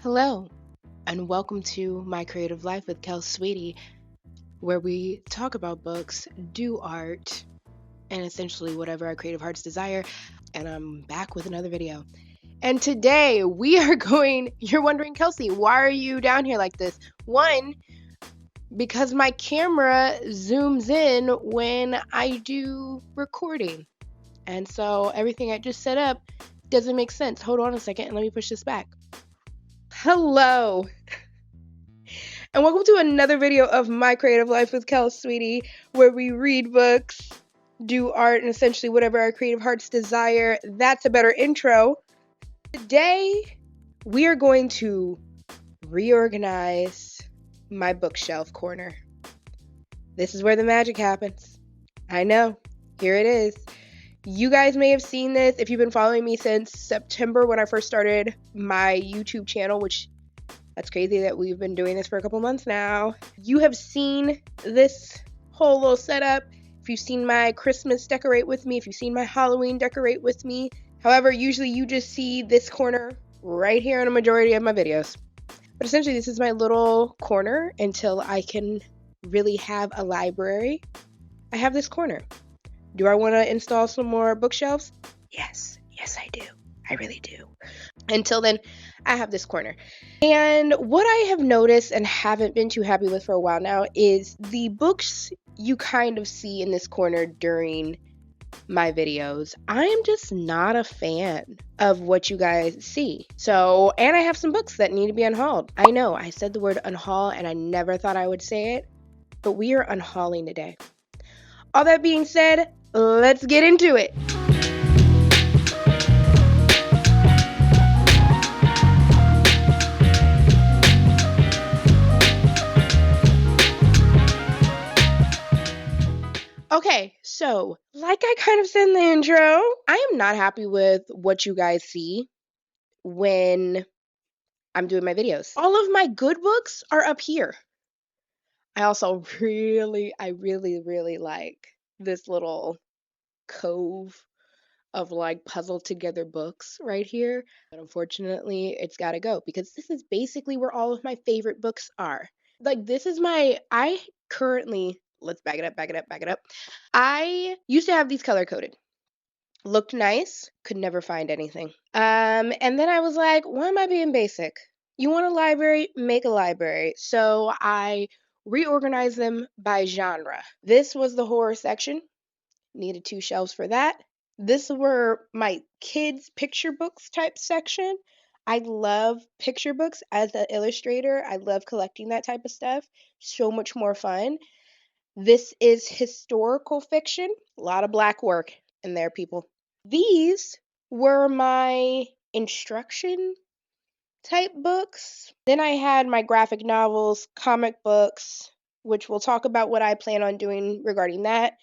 Hello, and welcome to My Creative Life with Kel Sweetie, where we talk about books, do art, and essentially whatever our creative hearts desire. And I'm back with another video. And today we are you're wondering, Kelsey, why are you down here like this? One, because my camera zooms in when I do recording. And so everything I just set up doesn't make sense. Hold on a second and let me push this back. Hello. And welcome to another video of My Creative Life with Kel Sweetie, where we read books, do art, and essentially whatever our creative hearts desire. That's a better intro. Today, we are going to reorganize my bookshelf corner. This is where the magic happens. I know. Here it is. You guys may have seen this if you've been following me since September when I first started my YouTube channel, which that's crazy that we've been doing this for a couple months now. You have seen this whole little setup. If you've seen my Christmas decorate with me, if you've seen my Halloween decorate with me. However, usually you just see this corner right here in a majority of my videos. But essentially this is my little corner until I can really have a library. I have this corner. Do I want to install some more bookshelves? Yes, I do. I really do. Until then, I have this corner. And what I have noticed and haven't been too happy with for a while now is the books you kind of see in this corner during my videos. I am just not a fan of what you guys see. So, and I have some books that need to be unhauled. I know, I said the word unhaul and I never thought I would say it, but we are unhauling today. All that being said, let's get into it. Okay, so like I kind of said in the intro, I am not happy with what you guys see when I'm doing my videos. All of my good books are up here. I also really like this little cove of like puzzled together books right here. But unfortunately, it's got to go because this is basically where all of my favorite books are. Like this is I currently, let's back it up. I used to have these color coded. Looked nice, could never find anything. And then I was like, why am I being basic? You want a library? Make a library. So I reorganized them by genre. This was the horror section. Needed 2 shelves for that. This were my kids' picture books type section. I love picture books as an illustrator. I love collecting that type of stuff. So much more fun. This is historical fiction. A lot of black work in there, people. These were my instruction type books. Then I had my graphic novels, comic books, which we'll talk about what I plan on doing regarding that.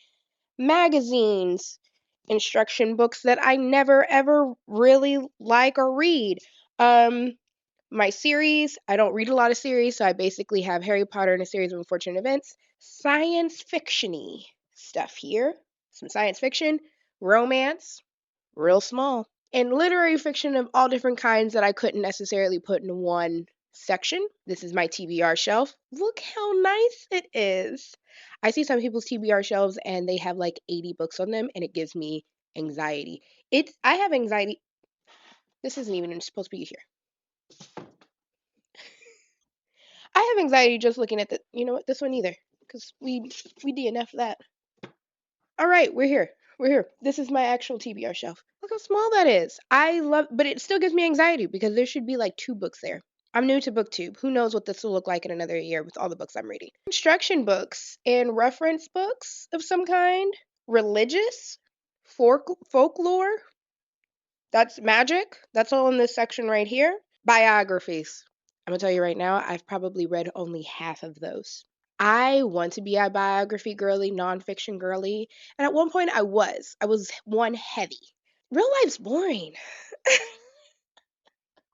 Magazines, instruction books that I never ever really like or read. My series, I don't read a lot of series, so I basically have Harry Potter and a series of unfortunate events. Science fiction-y stuff here. Some science fiction, romance, real small, and literary fiction of all different kinds that I couldn't necessarily put in one section. This is my TBR shelf. Look how nice it is. I see some people's TBR shelves and they have like 80 books on them and it gives me anxiety. I have anxiety. This isn't even supposed to be here. I have anxiety just looking at you know what, this one either, because we DNF that. All right, we're here. This is my actual TBR shelf. Look how small that is. But it still gives me anxiety because there should be like 2 books there. I'm new to booktube. Who knows what this will look like in another year with all the books I'm reading. Instruction books and reference books of some kind. Religious, folklore. That's magic. That's all in this section right here. Biographies. I'm gonna tell you right now, I've probably read only half of those. I want to be a biography girly, nonfiction girly, and at one point I was one heavy. Real life's boring.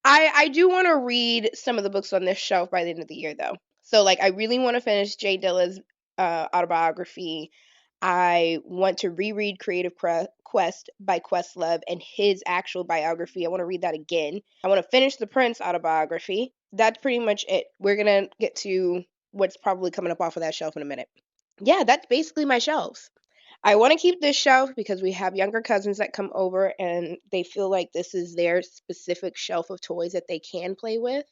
I do want to read some of the books on this shelf by the end of the year though. So like I really want to finish Jay Dilla's autobiography. I want to reread Creative Quest by Questlove and his actual biography. I want to read that again. I want to finish the Prince autobiography. That's pretty much it. We're going to get to what's probably coming up off of that shelf in a minute. Yeah, that's basically my shelves. I want to keep this shelf because we have younger cousins that come over and they feel like this is their specific shelf of toys that they can play with.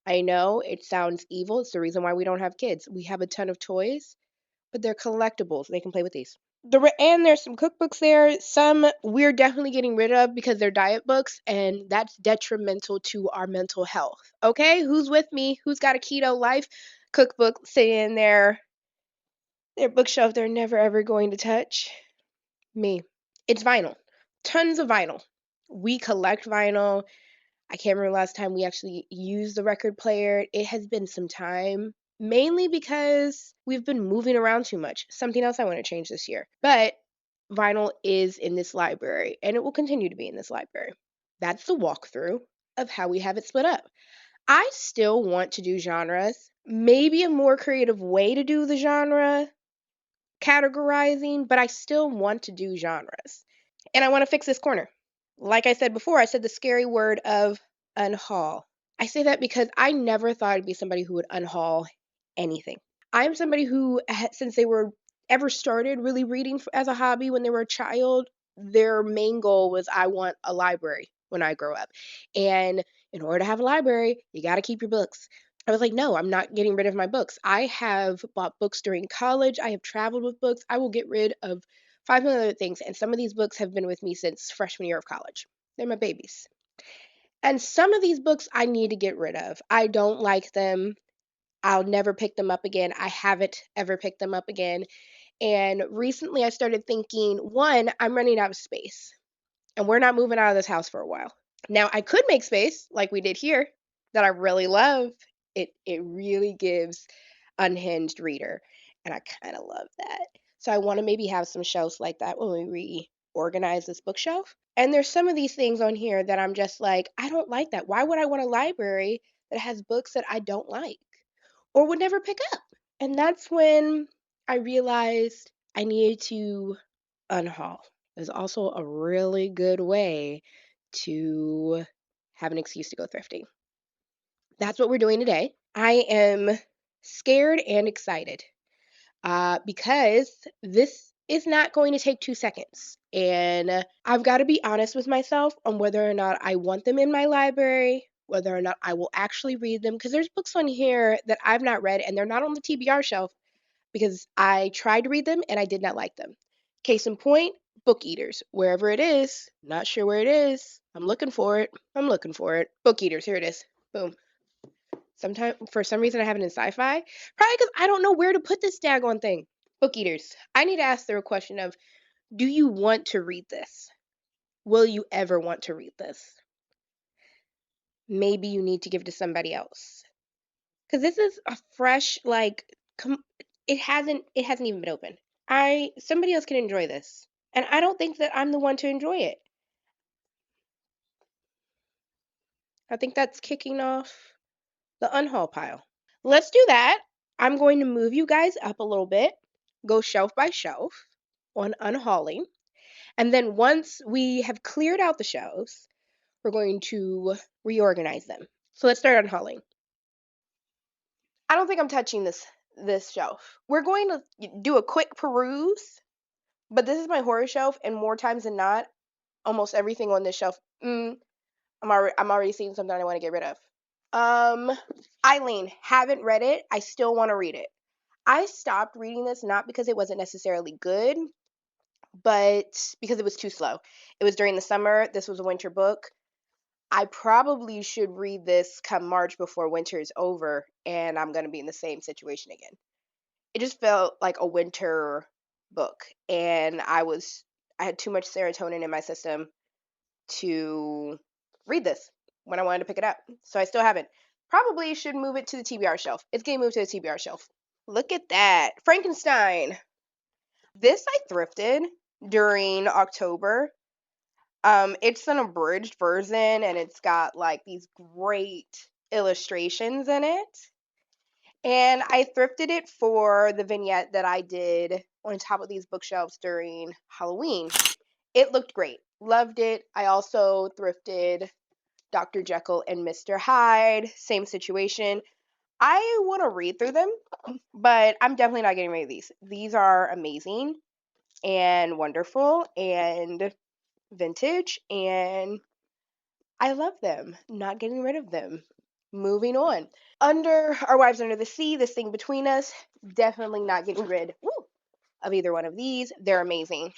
I know it sounds evil. It's the reason why we don't have kids. We have a ton of toys, but they're collectibles. They can play with these. And there's some cookbooks there. Some we're definitely getting rid of because they're diet books, and that's detrimental to our mental health. Okay, who's with me? Who's got a keto life cookbook sitting in their bookshelf they're never ever going to touch? Me. It's vinyl. Tons of vinyl. We collect vinyl. I can't remember last time we actually used the record player. It has been some time, mainly because we've been moving around too much. Something else I want to change this year. But vinyl is in this library, and it will continue to be in this library. That's the walkthrough of how we have it split up. I still want to do genres, maybe a more creative way to do the genre categorizing, but I still want to do genres. And I want to fix this corner. Like I said before, I said the scary word of unhaul. I say that because I never thought I'd be somebody who would unhaul anything. I'm somebody who, since they were ever started really reading as a hobby when they were a child, their main goal was I want a library when I grow up. And in order to have a library, you got to keep your books. I was like, no, I'm not getting rid of my books. I have bought books during college. I have traveled with books. I will get rid of 5 million other things. And some of these books have been with me since freshman year of college. They're my babies. And some of these books I need to get rid of. I don't like them. I'll never pick them up again. I haven't ever picked them up again. And recently I started thinking, one, I'm running out of space. And we're not moving out of this house for a while. Now, I could make space like we did here that I really love. It really gives unhinged reader, and I kind of love that. So I want to maybe have some shelves like that when we reorganize this bookshelf. And there's some of these things on here that I'm just like, I don't like that. Why would I want a library that has books that I don't like or would never pick up? And that's when I realized I needed to unhaul. It was also a really good way to have an excuse to go thrifting. That's what we're doing today. I am scared and excited because this is not going to take 2 seconds. And I've got to be honest with myself on whether or not I want them in my library, whether or not I will actually read them. Because there's books on here that I've not read, and they're not on the TBR shelf because I tried to read them and I did not like them. Case in point, Book Eaters. Wherever it is, not sure where it is. I'm looking for it. I'm looking for it. Book Eaters, here it is. Boom. Sometime for some reason I have it in sci-fi. Probably because I don't know where to put this daggone thing. Book Eaters. I need to ask the question of, do you want to read this? Will you ever want to read this? Maybe you need to give it to somebody else. Because this is a fresh, like, it hasn't even been opened. Somebody else can enjoy this. And I don't think that I'm the one to enjoy it. I think that's kicking off the unhaul pile. Let's do that. I'm going to move you guys up a little bit, go shelf by shelf on unhauling. And then once we have cleared out the shelves, we're going to reorganize them. So let's start unhauling. I don't think I'm touching this shelf. We're going to do a quick peruse, but this is my horror shelf, and more times than not, almost everything on this shelf, I'm already seeing something I want to get rid of. Eileen, haven't read it. I still want to read it. I stopped reading this not because it wasn't necessarily good, but because it was too slow. It was during the summer. This was a winter book. I probably should read this come March before winter is over, and I'm going to be in the same situation again. It just felt like a winter book, and I had too much serotonin in my system to read this when I wanted to pick it up. So I still haven't. Probably should move it to the TBR shelf. It's getting moved to the TBR shelf. Look at that. Frankenstein. This I thrifted during October. It's an abridged version and it's got like these great illustrations in it. And I thrifted it for the vignette that I did on top of these bookshelves during Halloween. It looked great. Loved it. I also thrifted Dr. Jekyll and Mr. Hyde. Same situation. I want to read through them, but I'm definitely not getting rid of these. These are amazing and wonderful and vintage, and I love them. Not getting rid of them. Moving on. Under Our Wives Under the Sea, This Thing Between Us, definitely not getting rid of either one of these. They're amazing.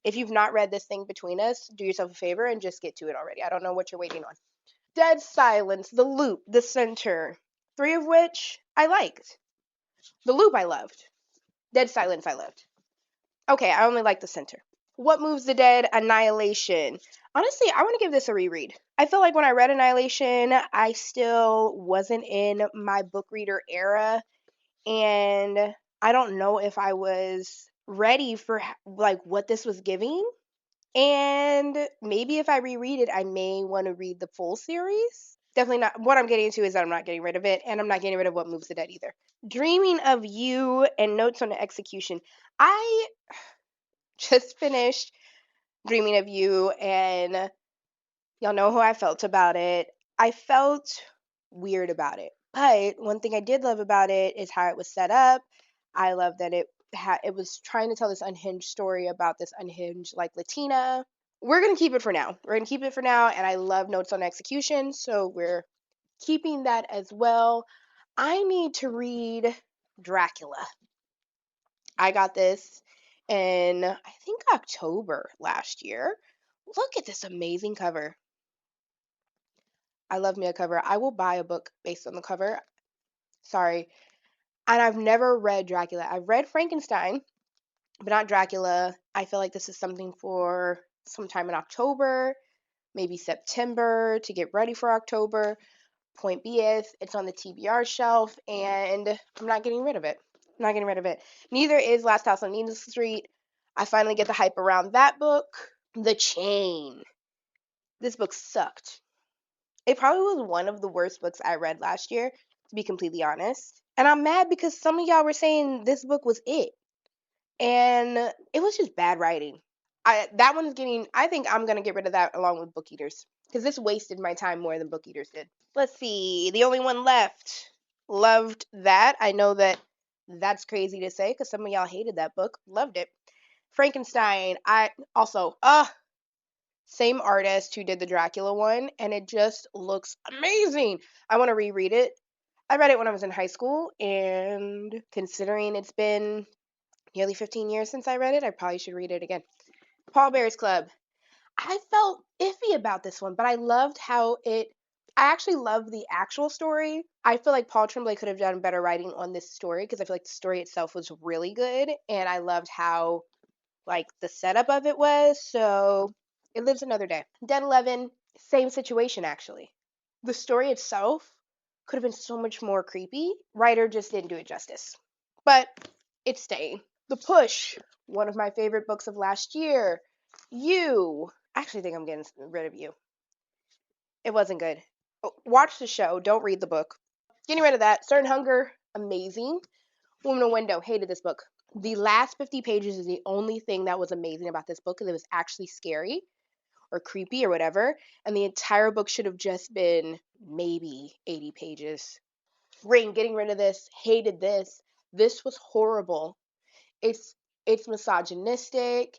If you've not read This Thing Between Us, do yourself a favor and just get to it already. I don't know what you're waiting on. Dead Silence, The Loop, The Center, three of which I liked. The Loop I loved. Dead Silence I loved. Okay, I only like The Center. What Moves the Dead, Annihilation. Honestly, I want to give this a reread. I feel like when I read Annihilation, I still wasn't in my book reader era, and I don't know if I was ready for like what this was giving. And maybe if I reread it, I may want to read the full series. Definitely not. What I'm getting to is that I'm not getting rid of it, and I'm not getting rid of What Moves the Dead either. Dreaming of You and Notes on the Execution. I just finished Dreaming of You, and y'all know how I felt about it. I felt weird about it. But one thing I did love about it is how it was set up. I love that it was trying to tell this unhinged story about this unhinged like Latina. We're going to keep it for now. We're going to keep it for now, and I love Notes on Execution, so we're keeping that as well. I need to read Dracula. I got this in, I think, October last year. Look at this amazing cover. I love me a cover. I will buy a book based on the cover. Sorry. And I've never read Dracula. I've read Frankenstein, but not Dracula. I feel like this is something for sometime in October, maybe September, to get ready for October. Point B is it's on the TBR shelf, and I'm not getting rid of it. I'm not getting rid of it. Neither is Last House on Nina Street. I finally get the hype around that book. The Chain. This book sucked. It probably was one of the worst books I read last year, to be completely honest. And I'm mad because some of y'all were saying this book was it. And it was just bad writing. I think I'm going to get rid of that along with Book Eaters. Because this wasted my time more than Book Eaters did. Let's see. The Only One Left. Loved that. I know that that's crazy to say because some of y'all hated that book. Loved it. Frankenstein. I also, same artist who did the Dracula one, and it just looks amazing. I want to reread it. I read it when I was in high school, and considering it's been nearly 15 years since I read it, I probably should read it again. Paul Bear's Club. I felt iffy about this one, but I loved I actually loved the actual story. I feel like Paul Tremblay could have done better writing on this story because I feel like the story itself was really good, and I loved how like the setup of it was. So it lives another day. Dead 11, same situation actually. The story itself could have been so much more creepy. Writer just didn't do it justice. But it's staying. The Push, one of my favorite books of last year. You. I actually think I'm getting rid of You. It wasn't good. Watch the show. Don't read the book. Getting rid of that. Certain Hunger, amazing. Woman in a Window, hated this book. The last 50 pages is the only thing that was amazing about this book, because it was actually scary or creepy or whatever. And the entire book should have just been maybe 80 pages. Ring, getting rid of this, hated this. This was horrible. It's misogynistic.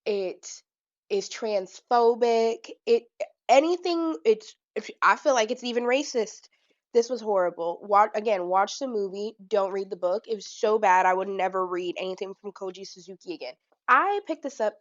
It is transphobic. I feel like it's even racist. This was horrible. Watch the movie. Don't read the book. It was so bad. I would never read anything from Koji Suzuki again. I picked this up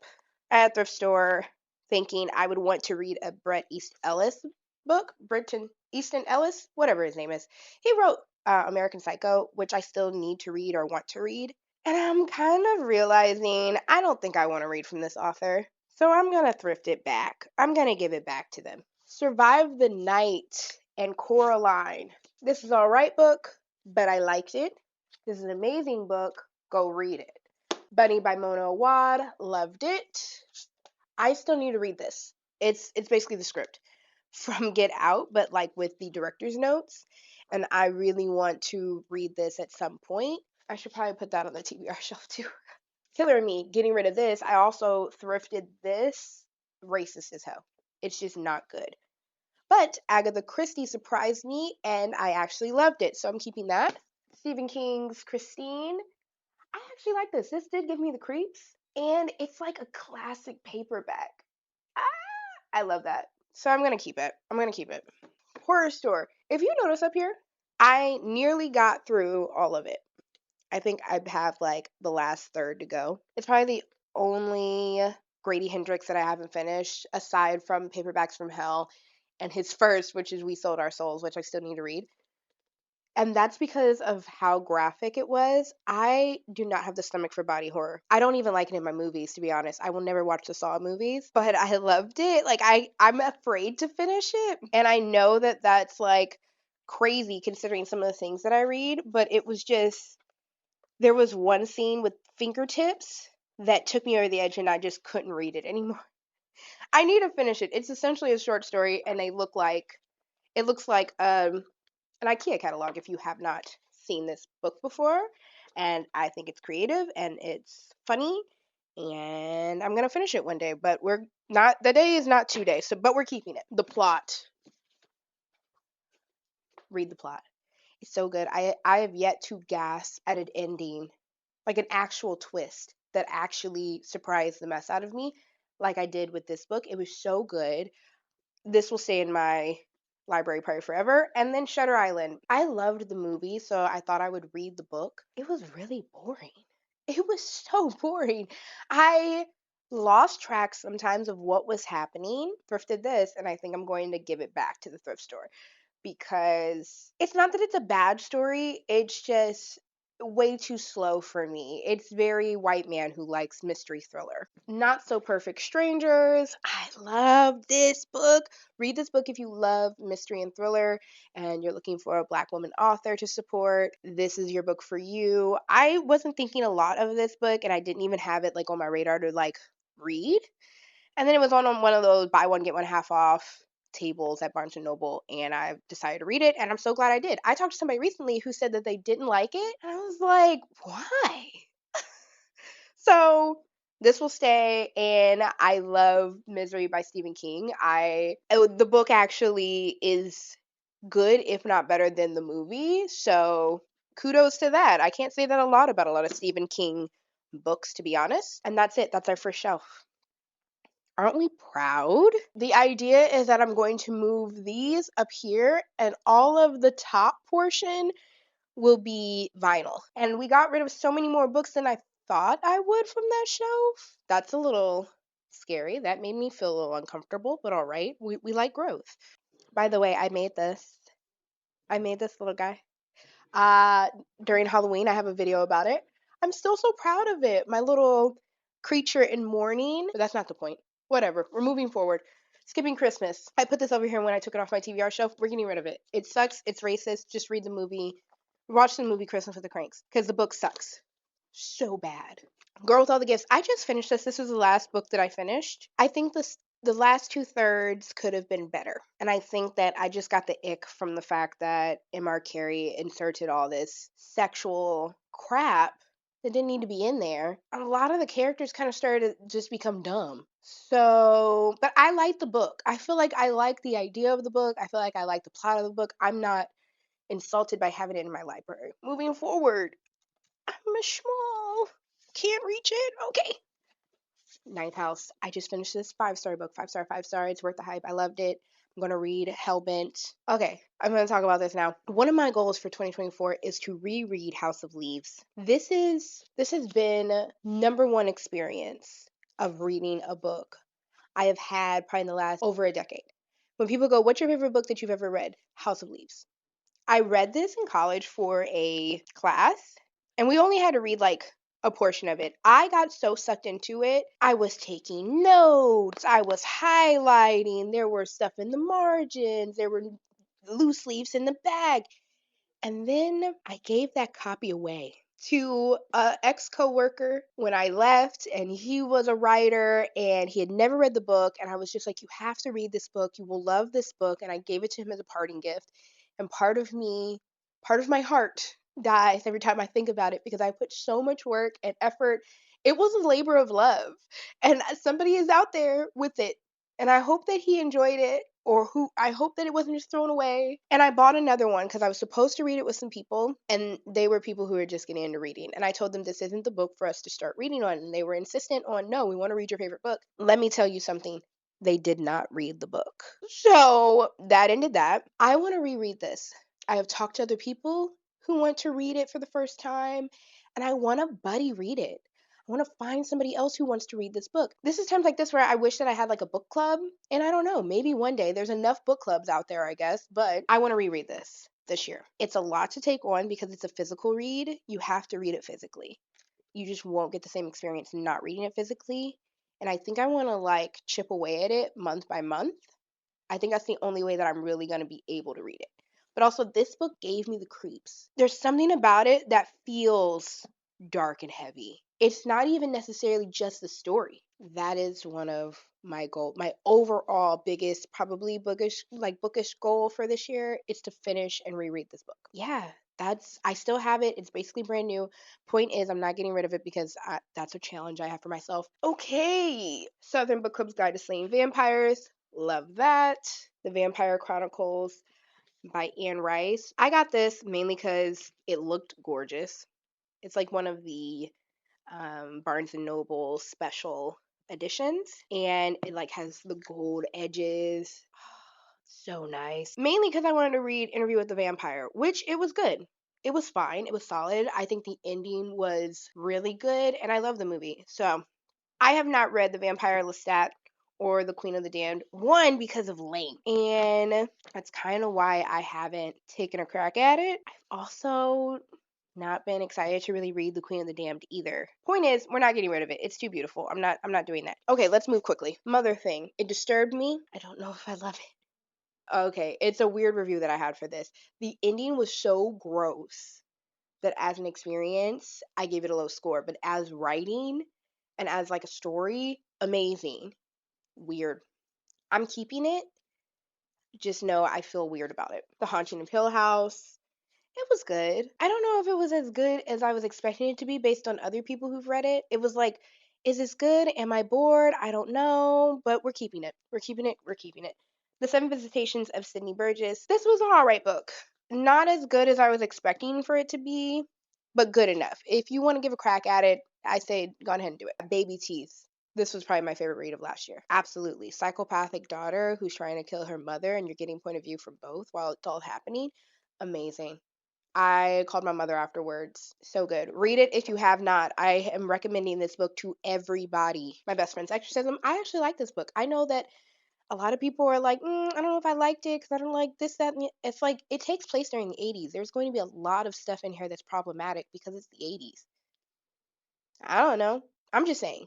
at a thrift store thinking I would want to read a Bret Easton Ellis book. Brenton Easton Ellis, whatever his name is. He wrote American Psycho, which I still need to read or want to read. And I'm kind of realizing I don't think I want to read from this author. So I'm going to thrift it back. I'm going to give it back to them. Survive the Night and Coraline. This is an alright book, but I liked it. This is an amazing book. Go read it. Bunny by Mona Awad. Loved it. I still need to read this. It's basically the script from Get Out, but like with the director's notes. And I really want to read this at some point. I should probably put that on the TBR shelf too. Killer me getting rid of this. I also thrifted this. Racist as hell. It's just not good. But Agatha Christie surprised me and I actually loved it. So I'm keeping that. Stephen King's Christine. I actually like this. This did give me the creeps. And it's like a classic paperback. Ah, I love that. So I'm going to keep it. I'm going to keep it. Horror store. If you notice up here, I nearly got through all of it. I think I have like the last third to go. It's probably the only Grady Hendrix that I haven't finished, aside from Paperbacks from Hell and his first, which is We Sold Our Souls, which I still need to read. And that's because of how graphic it was. I do not have the stomach for body horror. I don't even like it in my movies, to be honest. I will never watch the Saw movies, but I loved it. Like I'm afraid to finish it, and I know that that's like crazy considering some of the things that I read, but it was just there was one scene with fingertips that took me over the edge and I just couldn't read it anymore. I need to finish it. It's essentially a short story and they look like it looks like an IKEA catalog if you have not seen this book before. And I think it's creative and it's funny and I'm gonna finish it one day. But we're not the day is not 2 days, so but we're keeping it. The plot. Read the plot. It's so good. I have yet to gasp at an ending, like an actual twist that actually surprised the mess out of me, like I did with this book. It was so good. This will stay in my library probably forever. And then Shutter Island. I loved the movie, so I thought I would read the book. It was really boring. It was so boring. I lost track sometimes of what was happening. Thrifted this, and I think I'm going to give it back to the thrift store because it's not that it's a bad story, it's just way too slow for me. It's very white man who likes mystery thriller. Not So Perfect Strangers. I love this book. Read this book if you love mystery and thriller and you're looking for a black woman author to support. This is your book for you. I wasn't thinking a lot of this book and I didn't even have it like on my radar to like read. And then it was on one of those buy one get one half off tables at Barnes and Noble, and I decided to read it, and I'm so glad I did. I talked to somebody recently who said that they didn't like it, and I was like, why? So this will stay, and I love Misery by Stephen King. The book actually is good, if not better than the movie. So kudos to that. I can't say that a lot about a lot of Stephen King books, to be honest. And that's it. That's our first shelf. Aren't we proud? The idea is that I'm going to move these up here and all of the top portion will be vinyl. And we got rid of so many more books than I thought I would from that shelf. That's a little scary. That made me feel a little uncomfortable, but all right. We like growth. By the way, I made this. I made this little guy. During Halloween, I have a video about it. I'm still so proud of it. My little creature in mourning. But that's not the point. Whatever. We're moving forward. Skipping Christmas. I put this over here when I took it off my TBR shelf. We're getting rid of it. It sucks. It's racist. Just read the movie. Watch the movie Christmas with the Cranks because the book sucks so bad. Girl with All the Gifts. I just finished this. This was the last book that I finished. I think the last 2/3 could have been better. And I think that I just got the ick from the fact that M.R. Carey inserted all this sexual crap that didn't need to be in there. And a lot of the characters kind of started to just become dumb. So, but I like the book. I feel like I like the idea of the book. I feel like I like the plot of the book. I'm not insulted by having it in my library. Moving forward, I'm a small. Can't reach it. Okay. Ninth House. I just finished this 5-star book. 5-star, 5-star. It's worth the hype. I loved it. I'm going to read Hellbent. Okay, I'm going to talk about this now. One of my goals for 2024 is to reread House of Leaves. This has been number one experience of reading a book I have had probably in the last over a decade. When people go, "What's your favorite book that you've ever read?" House of Leaves. I read this in college for a class, and we only had to read like a portion of it. I got so sucked into it. I was taking notes, I was highlighting, there were stuff in the margins, there were loose leaves in the bag. And then I gave that copy away to a ex-coworker when I left, and he was a writer and he had never read the book, and I was just like, you have to read this book, you will love this book. And I gave it to him as a parting gift. And part of my heart dies every time I think about it because I put so much work and effort It was a labor of love. And somebody is out there with it. And I hope that he enjoyed it, or who I hope that it wasn't just thrown away. And I bought another one because I was supposed to read it with some people, and they were people who were just getting into reading. And I told them this isn't the book for us to start reading on. And they were insistent on, no, we want to read your favorite book. Let me tell you something. They did not read the book. So that ended that. I want to reread this. I have talked to other people who want to read it for the first time, and I want to buddy read it. I want to find somebody else who wants to read this book. This is times like this where I wish that I had like a book club, and I don't know, maybe one day there's enough book clubs out there, I guess, but I want to reread this year. It's a lot to take on because it's a physical read. You have to read it physically. You just won't get the same experience not reading it physically. And I think I want to like chip away at it month by month. I think that's the only way that I'm really going to be able to read it. But also, this book gave me the creeps. There's something about it that feels dark and heavy. It's not even necessarily just the story. That is one of my overall biggest, probably bookish goal for this year is to finish and reread this book. Yeah, I still have it. It's basically brand new. Point is, I'm not getting rid of it because that's a challenge I have for myself. Okay, Southern Book Club's Guide to Slaying Vampires. Love that. The Vampire Chronicles by Anne Rice. I got this mainly because it looked gorgeous. It's like one of the Barnes and Noble special editions, and it like has the gold edges. So nice. Mainly because I wanted to read Interview with the Vampire, which it was good. It was fine. It was solid. I think the ending was really good, and I love the movie. So I have not read The Vampire Lestat or The Queen of the Damned. One, because of length, and that's kind of why I haven't taken a crack at it. I've also not been excited to really read The Queen of the Damned either. Point is, we're not getting rid of it. It's too beautiful. I'm not doing that. Okay, let's move quickly. Mother Thing. It disturbed me. I don't know if I love it. Okay, it's a weird review that I had for this. The ending was so gross that as an experience, I gave it a low score, but as writing and as like a story, amazing. Weird. I'm keeping it. Just know I feel weird about it. The Haunting of Hill House. It was good. I don't know if it was as good as I was expecting it to be based on other people who've read it. It was like, is this good? Am I bored? I don't know, but we're keeping it. We're keeping it. We're keeping it. The Seven Visitations of Sydney Burgess. This was an alright book. Not as good as I was expecting for it to be, but good enough. If you want to give a crack at it, I say go ahead and do it. Baby Teeth. This was probably my favorite read of last year. Absolutely. Psychopathic daughter who's trying to kill her mother, and you're getting point of view from both while it's all happening. Amazing. I called my mother afterwards. So good. Read it if you have not. I am recommending this book to everybody. My best friend's exorcism. I actually like this book. I know that a lot of people are like, I don't know if I liked it because I don't like this, that, and it's like it takes place during the 80s. There's going to be a lot of stuff in here that's problematic because it's the 80s. I don't know. I'm just saying.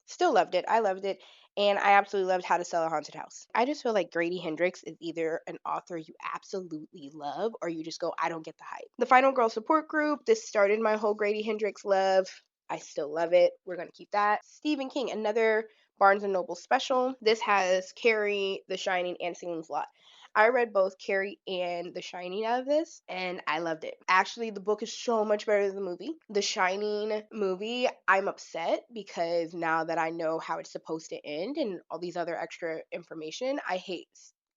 Still loved it. I loved it. And I absolutely loved How to Sell a Haunted House. I just feel like Grady Hendrix is either an author you absolutely love or you just go, I don't get the hype. The Final Girl Support Group. This started my whole Grady Hendrix love. I still love it. We're going to keep that. Stephen King, another Barnes & Noble special. This has Carrie, The Shining, and Salem's Lot. I read both Carrie and The Shining out of this, and I loved it. Actually, the book is so much better than the movie. The Shining movie, I'm upset because now that I know how it's supposed to end and all these other extra information, I hate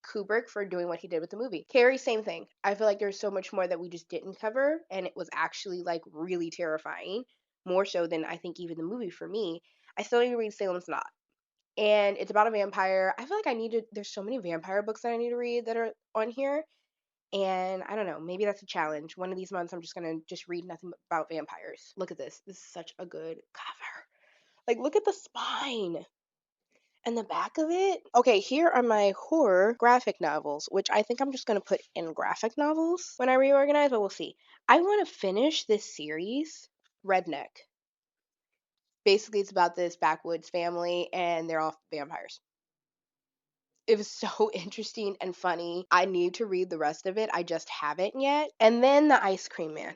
Kubrick for doing what he did with the movie. Carrie, same thing. I feel like there's so much more that we just didn't cover, and it was actually like really terrifying, more so than I think even the movie for me. I still need to read Salem's Lot, and it's about a vampire. I feel like there's so many vampire books that I need to read that are on here, and I don't know, maybe that's a challenge. One of these months I'm just gonna just read nothing about vampires. Look at this. This is such a good cover. Like, look at the spine and the back of it. Okay, here are my horror graphic novels, which I think I'm just gonna put in graphic novels when I reorganize, but we'll see. I want to finish this series, Redneck. Basically, it's about this backwoods family, and they're all vampires. It was so interesting and funny. I need to read the rest of it. I just haven't yet. And then The Ice Cream Man.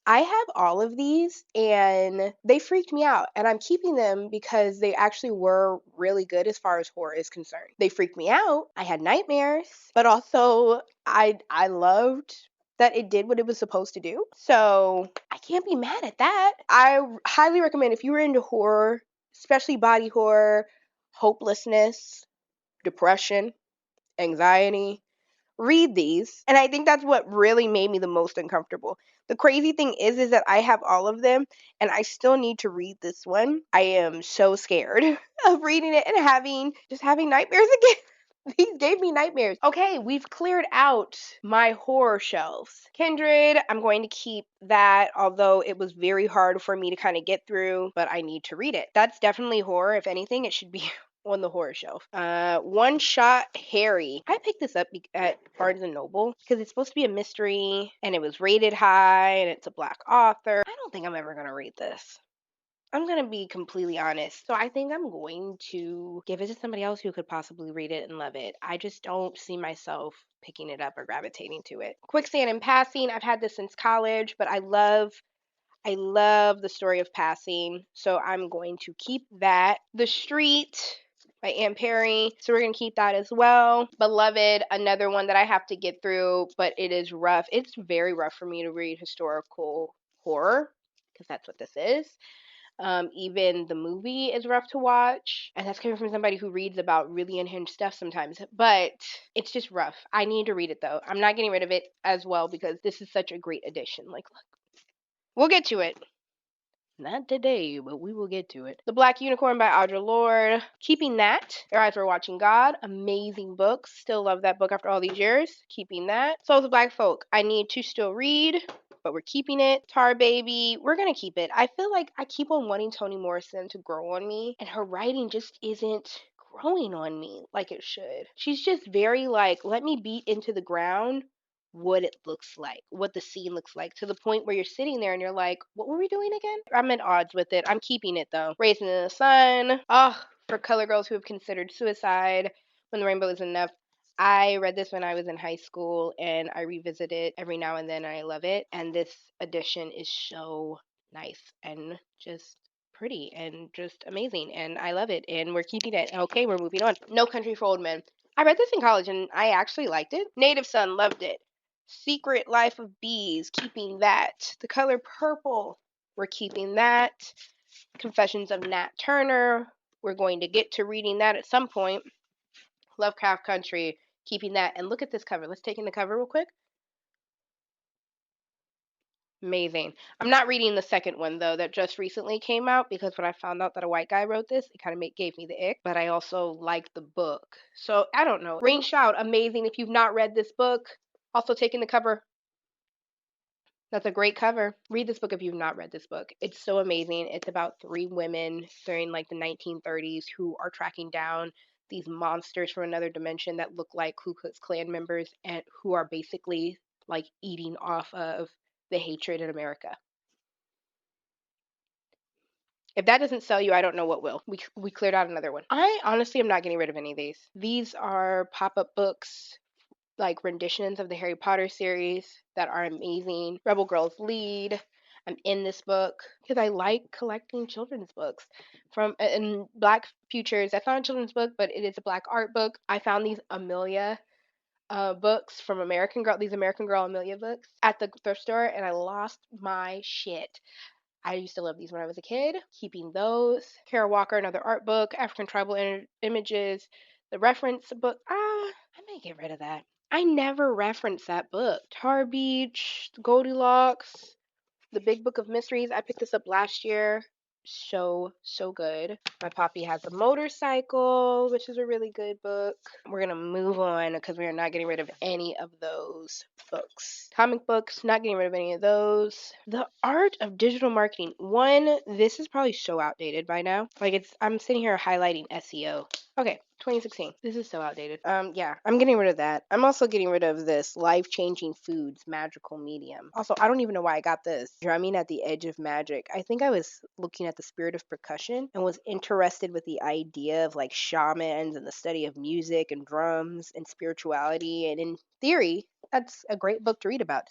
I have all of these and they freaked me out. And I'm keeping them because they actually were really good as far as horror is concerned. They freaked me out. I had nightmares, but also I loved that it did what it was supposed to do. So I can't be mad at that. I highly recommend, if you're into horror, especially body horror, hopelessness, depression, anxiety, read these. And I think that's what really made me the most uncomfortable. The crazy thing is that I have all of them and I still need to read this one. I am so scared of reading it and having nightmares again. These gave me nightmares. Okay, we've cleared out my horror shelves. Kindred, I'm going to keep that, although it was very hard for me to kind of get through, but I need to read it. That's definitely horror. If anything, it should be on the horror shelf. One Shot Harry. I picked this up at Barnes and Noble because it's supposed to be a mystery and it was rated high and it's a black author. I don't think I'm ever going to read this. I'm going to be completely honest. So I think I'm going to give it to somebody else who could possibly read it and love it. I just don't see myself picking it up or gravitating to it. Quicksand and Passing. I've had this since college, but I love the story of passing. So I'm going to keep that. The Street by Ann Perry. So we're going to keep that as well. Beloved, another one that I have to get through, but it is rough. It's very rough for me to read historical horror because that's what this is. Even the movie is rough to watch, and that's coming from somebody who reads about really unhinged stuff sometimes, but it's just rough. I need to read it though. I'm not getting rid of it as well because this is such a great addition. Like, look, we'll get to it. Not today, but we will get to it. The Black Unicorn by Audre Lorde. Keeping that. Your Eyes Were Watching God. Amazing book. Still love that book after all these years. Keeping that. Souls of Black Folk. I need to still read, but we're keeping it. Tar Baby. We're going to keep it. I feel like I keep on wanting Toni Morrison to grow on me, and her writing just isn't growing on me like it should. She's just very like, let me beat into the ground what it looks like, what the scene looks like, to the point where you're sitting there and you're like, what were we doing again? I'm at odds with it. I'm keeping it though. Raisin in the Sun. Oh, for color girls who have considered suicide, When the Rainbow Isn't Enough. I read this when I was in high school and I revisit it every now and then and I love it. And this edition is so nice and just pretty and just amazing and I love it and we're keeping it. Okay, we're moving on. No Country for Old Men. I read this in college and I actually liked it. Native Son, loved it. Secret Life of Bees, keeping that. The Color Purple, we're keeping that. Confessions of Nat Turner, we're going to get to reading that at some point. Lovecraft Country, keeping that. And look at this cover. Let's take in the cover real quick. Amazing. I'm not reading the second one though that just recently came out because when I found out that a white guy wrote this, it kind of gave me the ick, but I also liked the book. So I don't know. Rain Shout, amazing. If you've not read this book, also taking the cover. That's a great cover. Read this book if you've not read this book. It's so amazing. It's about three women during like the 1930s who are tracking down these monsters from another dimension that look like Ku Klux Klan members and who are basically like eating off of the hatred in America. If that doesn't sell you, I don't know what will. We cleared out another one. I honestly am not getting rid of any of these. These are pop-up books, like renditions of the Harry Potter series that are amazing. Rebel Girls Lead. I'm in this book because I like collecting children's books from and Black Futures. That's not a children's book, but it is a Black art book. I found these Amelia books from these American Girl Amelia books at the thrift store, and I lost my shit. I used to love these when I was a kid. Keeping those. Kara Walker, another art book. African Tribal Images. The reference book. I may get rid of that. I never referenced that book. Tar Beach, Goldilocks, The Big Book of Mysteries. I picked this up last year. So good. My Poppy Has a Motorcycle, which is a really good book. We're going to move on because we are not getting rid of any of those books. Comic books, not getting rid of any of those. The Art of Digital Marketing. This is probably so outdated by now. I'm sitting here highlighting SEO. Okay, 2016. This is so outdated. Yeah, I'm getting rid of that. I'm also getting rid of this Life-Changing Foods Magical Medium. Also, I don't even know why I got this. Drumming at the Edge of Magic. I think I was looking at the spirit of percussion and was interested with the idea of like shamans and the study of music and drums and spirituality. And in theory, that's a great book to read about.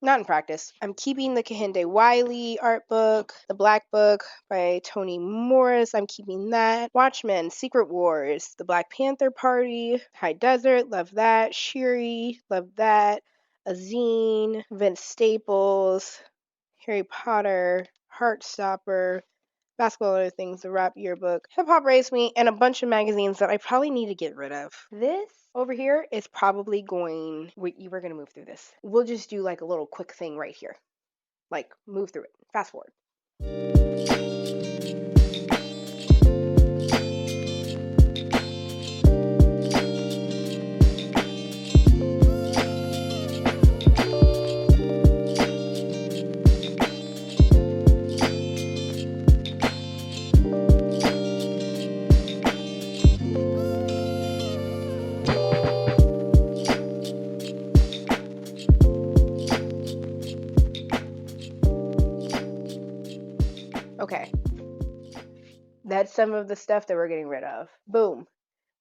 Not in practice. I'm keeping the Kehinde Wiley art book, the Black Book by Toni Morris. I'm keeping that. Watchmen, Secret Wars, the Black Panther Party, High Desert, love that. Shiri, love that. a zine, Vince Staples, Harry Potter, Heartstopper, Basketball and Other Things, the Rap Yearbook, Hip Hop Raised Me, and a bunch of magazines that I probably need to get rid of. This over here is probably we're going to move through this. We'll just do like a little quick thing right here. Like, move through it. Fast forward. Okay. That's some of the stuff that we're getting rid of. Boom.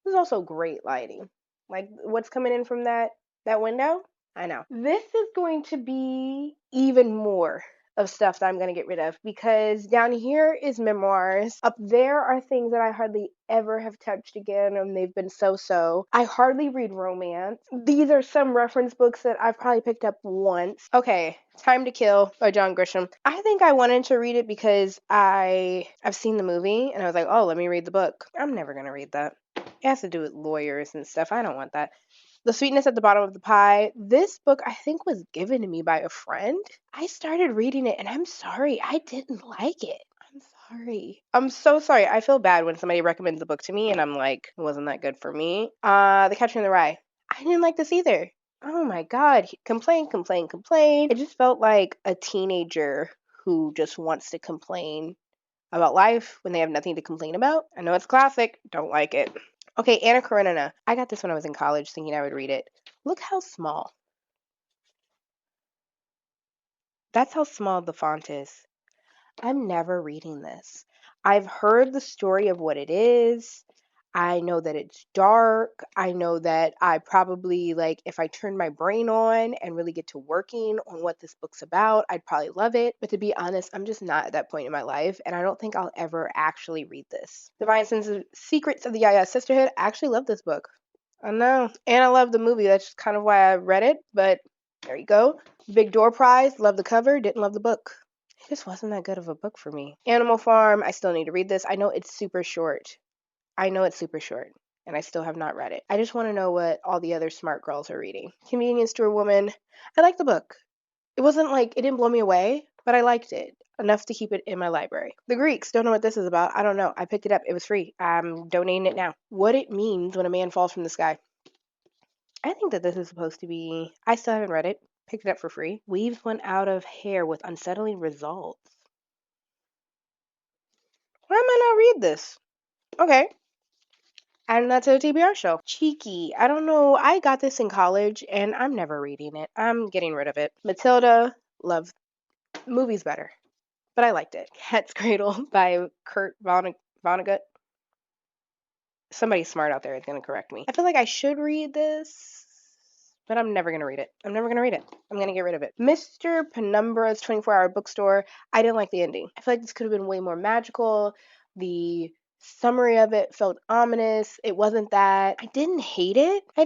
This is also great lighting. Like, what's coming in from that window? I know. This is going to be even more of stuff that I'm going to get rid of, because down here is memoirs. Up there are things that I hardly ever have touched again, and they've been so-so. I hardly read romance. These are some reference books that I've probably picked up once. Okay, Time to Kill by John Grisham. I think I wanted to read it because I've seen the movie, and I was like, oh, let me read the book. I'm never going to read that. It has to do with lawyers and stuff. I don't want that. The Sweetness at the Bottom of the Pie. This book, I think, was given to me by a friend. I started reading it, and I'm sorry, I didn't like it. I'm sorry. I'm so sorry. I feel bad when somebody recommends a book to me, and I'm like, it wasn't that good for me. The Catcher in the Rye. I didn't like this either. Oh my God. Complain. It just felt like a teenager who just wants to complain about life when they have nothing to complain about. I know it's classic. Don't like it. Okay, Anna Karenina. I got this when I was in college thinking I would read it. Look how small. That's how small the font is. I'm never reading this. I've heard the story of what it is. I know that it's dark. I know that I probably, like, if I turn my brain on and really get to working on what this book's about, I'd probably love it. But to be honest, I'm just not at that point in my life, and I don't think I'll ever actually read this. Divine Secrets of the Yaya Sisterhood. I actually love this book. I know. And I love the movie. That's kind of why I read it, but there you go. Big Door Prize. Love the cover. Didn't love the book. It just wasn't that good of a book for me. Animal Farm. I still need to read this. I know it's super short. And I still have not read it. I just want to know what all the other smart girls are reading. Convenience Store Woman. I like the book. It didn't blow me away, but I liked it enough to keep it in my library. The Greeks. Don't know what this is about. I don't know. I picked it up. It was free. I'm donating it now. What it means when a man falls from the sky. I think that this is supposed to be... I still haven't read it. Picked it up for free. Weaves one out of hair with unsettling results. Why am I not read this? Okay. And that's a TBR show. Cheeky. I don't know. I got this in college, and I'm never reading it. I'm getting rid of it. Matilda. Love. Movie's better, but I liked it. Cat's Cradle by Kurt Vonnegut. Somebody smart out there is going to correct me. I feel like I should read this, but I'm never going to read it. I'm going to get rid of it. Mr. Penumbra's 24-Hour Bookstore. I didn't like the ending. I feel like this could have been way more magical. The summary of it felt ominous. It wasn't that. I didn't hate it. I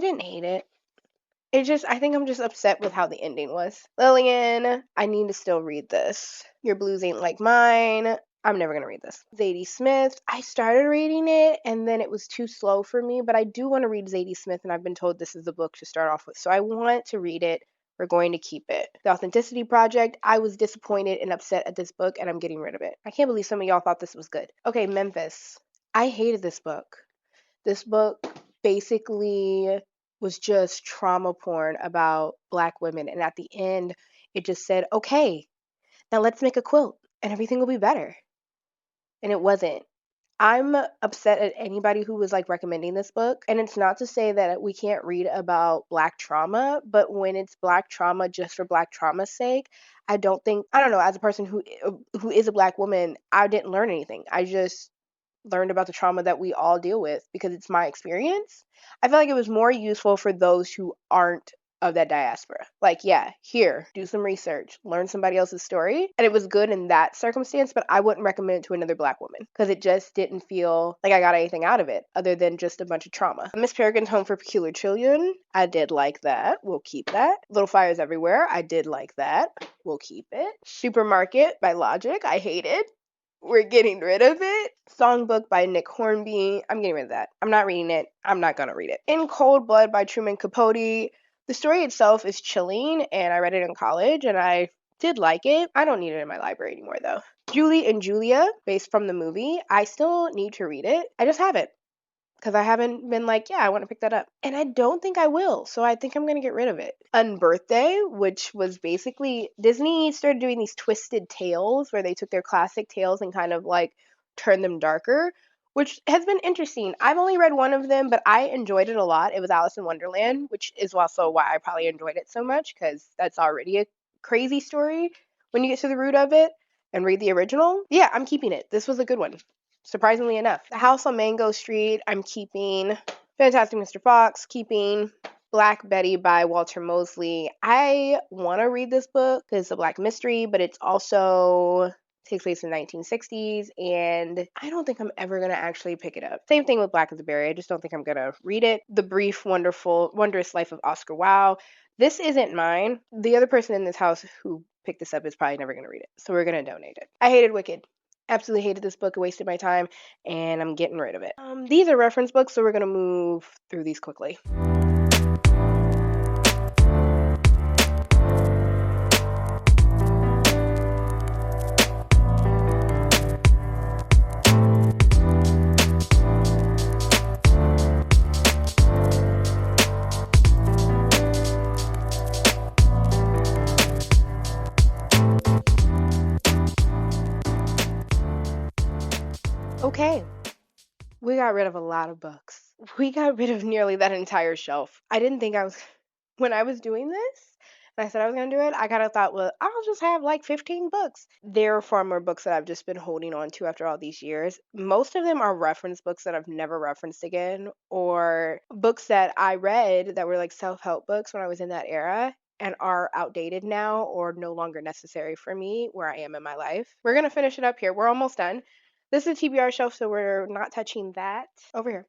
think I'm just upset with how the ending was. Lillian, I need to still read this. Your Blues Ain't Like Mine. I'm never going to read this. Zadie Smith. I started reading it, and then it was too slow for me, but I do want to read Zadie Smith, and I've been told this is the book to start off with, so I want to read it. We're going to keep it. The Authenticity Project. I was disappointed and upset at this book, and I'm getting rid of it. I can't believe some of y'all thought this was good. Okay, Memphis. I hated this book. This book basically was just trauma porn about Black women, and at the end, it just said, okay, now let's make a quilt, and everything will be better. And it wasn't. I'm upset at anybody who was recommending this book. And it's not to say that we can't read about Black trauma, but when it's Black trauma just for Black trauma's sake, I don't know, as a person who is a Black woman, I didn't learn anything. I just learned about the trauma that we all deal with because it's my experience. I feel like it was more useful for those who aren't of that diaspora. Like, yeah, here, do some research, learn somebody else's story. And it was good in that circumstance, but I wouldn't recommend it to another Black woman because it just didn't feel like I got anything out of it other than just a bunch of trauma. Miss Peregrine's Home for Peculiar Children, I did like that. We'll keep that. Little Fires Everywhere, I did like that. We'll keep it. Supermarket by Logic, I hated. We're getting rid of it. Songbook by Nick Hornby. I'm getting rid of that. I'm not reading it. I'm not going to read it. In Cold Blood by Truman Capote. The story itself is chilling, and I read it in college, and I did like it. I don't need it in my library anymore, though. Julie and Julia, based from the movie. I still need to read it. I just haven't. Because I haven't been like, yeah, I want to pick that up. And I don't think I will. So I think I'm going to get rid of it. Unbirthday, which was basically Disney started doing these twisted tales where they took their classic tales and kind of like turned them darker, which has been interesting. I've only read one of them, but I enjoyed it a lot. It was Alice in Wonderland, which is also why I probably enjoyed it so much because that's already a crazy story when you get to the root of it and read the original. Yeah, I'm keeping it. This was a good one. Surprisingly enough. The House on Mango Street, I'm keeping. Fantastic Mr. Fox, keeping. Black Betty by Walter Mosley. I want to read this book because it's a black mystery, but it's also takes place in the 1960s, and I don't think I'm ever going to actually pick it up. Same thing with Black as a Berry. I just don't think I'm going to read it. The Brief, Wondrous Life of Oscar Wilde. This isn't mine. The other person in this house who picked this up is probably never going to read it, so we're going to donate it. I hated Wicked. Absolutely hated this book. It wasted my time, and I'm getting rid of it. These are reference books, so we're going to move through these quickly. Okay, we got rid of a lot of books. We got rid of nearly that entire shelf. I didn't think I was, when I was doing this, and I said I was going to do it, I kind of thought, well, I'll just have like 15 books. There are far more books that I've just been holding on to after all these years. Most of them are reference books that I've never referenced again, or books that I read that were like self-help books when I was in that era and are outdated now or no longer necessary for me where I am in my life. We're going to finish it up here. We're almost done. This is a TBR shelf, so we're not touching that. Over here.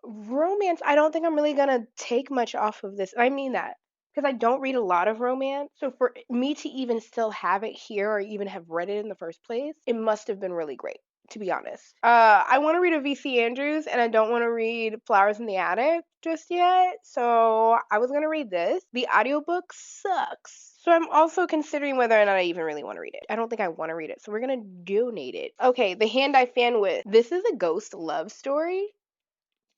Romance, I don't think I'm really going to take much off of this. I mean that because I don't read a lot of romance. So for me to even still have it here or even have read it in the first place, it must have been really great, to be honest. I want to read a V.C. Andrews, and I don't want to read Flowers in the Attic just yet. So I was going to read this. The audiobook sucks. So I'm also considering whether or not I even really want to read it. I don't think I want to read it, so we're going to donate it. Okay, The Hand I Fan With. This is a ghost love story.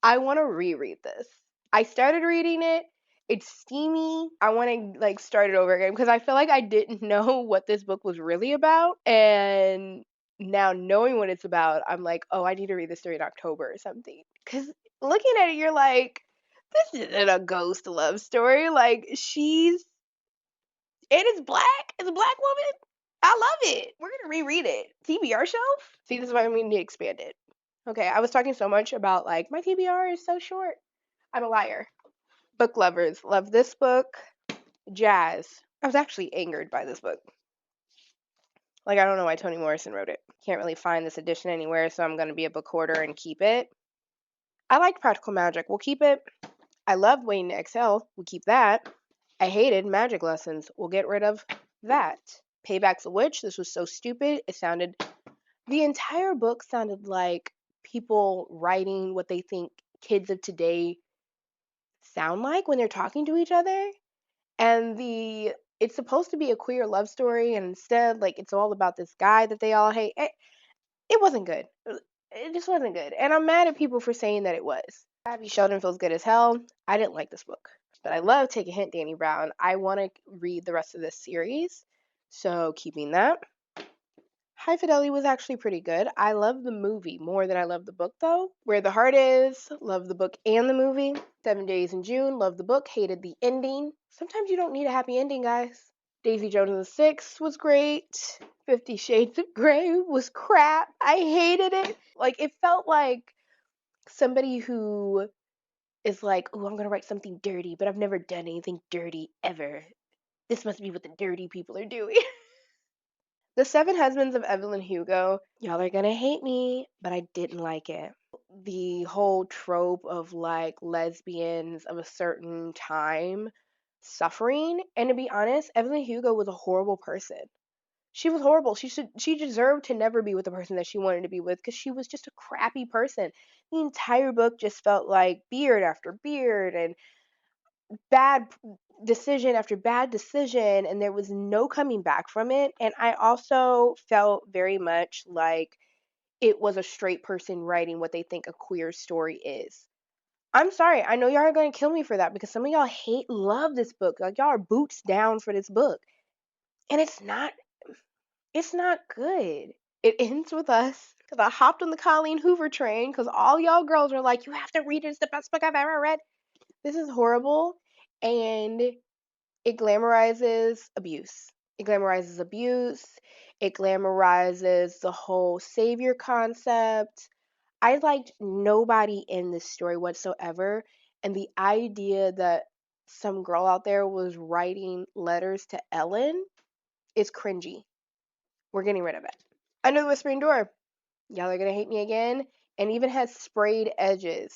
I want to reread this. I started reading it. It's steamy. I want to like start it over again because I feel like I didn't know what this book was really about. And now knowing what it's about, I'm like, oh, I need to read this during October or something. Because looking at it, you're like, this isn't a ghost love story. Like, and it's black. It's a black woman. I love it. We're going to reread it. TBR shelf? See, this is why we need to expand it. Okay, I was talking so much about like my TBR is so short. I'm a liar. Book lovers love this book. Jazz. I was actually angered by this book. Like, I don't know why Toni Morrison wrote it. Can't really find this edition anywhere, so I'm going to be a book hoarder and keep it. I liked Practical Magic. We'll keep it. I love Waiting to Exhale. We'll keep that. I hated Magic Lessons. We'll get rid of that. Payback's a Witch. This was so stupid. The entire book sounded like people writing what they think kids of today sound like when they're talking to each other. And it's supposed to be a queer love story, and instead, like, it's all about this guy that they all hate. It wasn't good. It just wasn't good. And I'm mad at people for saying that it was. Abby Sheldon Feels Good as Hell. I didn't like this book. But I love Take a Hint, Danny Brown. I want to read the rest of this series. So keeping that. High Fidelity was actually pretty good. I love the movie more than I love the book, though. Where the Heart Is, love the book and the movie. 7 Days in June, love the book, hated the ending. Sometimes you don't need a happy ending, guys. Daisy Jones and the Six was great. 50 Shades of Grey was crap. I hated it. Like, it felt like somebody who is like, oh, I'm going to write something dirty, but I've never done anything dirty ever. This must be what the dirty people are doing. The Seven Husbands of Evelyn Hugo, y'all are going to hate me, but I didn't like it. The whole trope of like lesbians of a certain time suffering. And to be honest, Evelyn Hugo was a horrible person. She was horrible. She deserved to never be with the person that she wanted to be with because she was just a crappy person. The entire book just felt like beard after beard and bad decision after bad decision, and there was no coming back from it. And I also felt very much like it was a straight person writing what they think a queer story is. I'm sorry. I know y'all are going to kill me for that because some of y'all love this book. Like y'all are boots down for this book. And it's not good. It ends with us because I hopped on the Colleen Hoover train because all y'all girls are like, you have to read it. It's the best book I've ever read. This is horrible. And it glamorizes abuse. It glamorizes abuse. It glamorizes the whole savior concept. I liked nobody in this story whatsoever. And the idea that some girl out there was writing letters to Ellen is cringy. We're getting rid of it. Under the Whispering Door. Y'all are going to hate me again. And even has sprayed edges.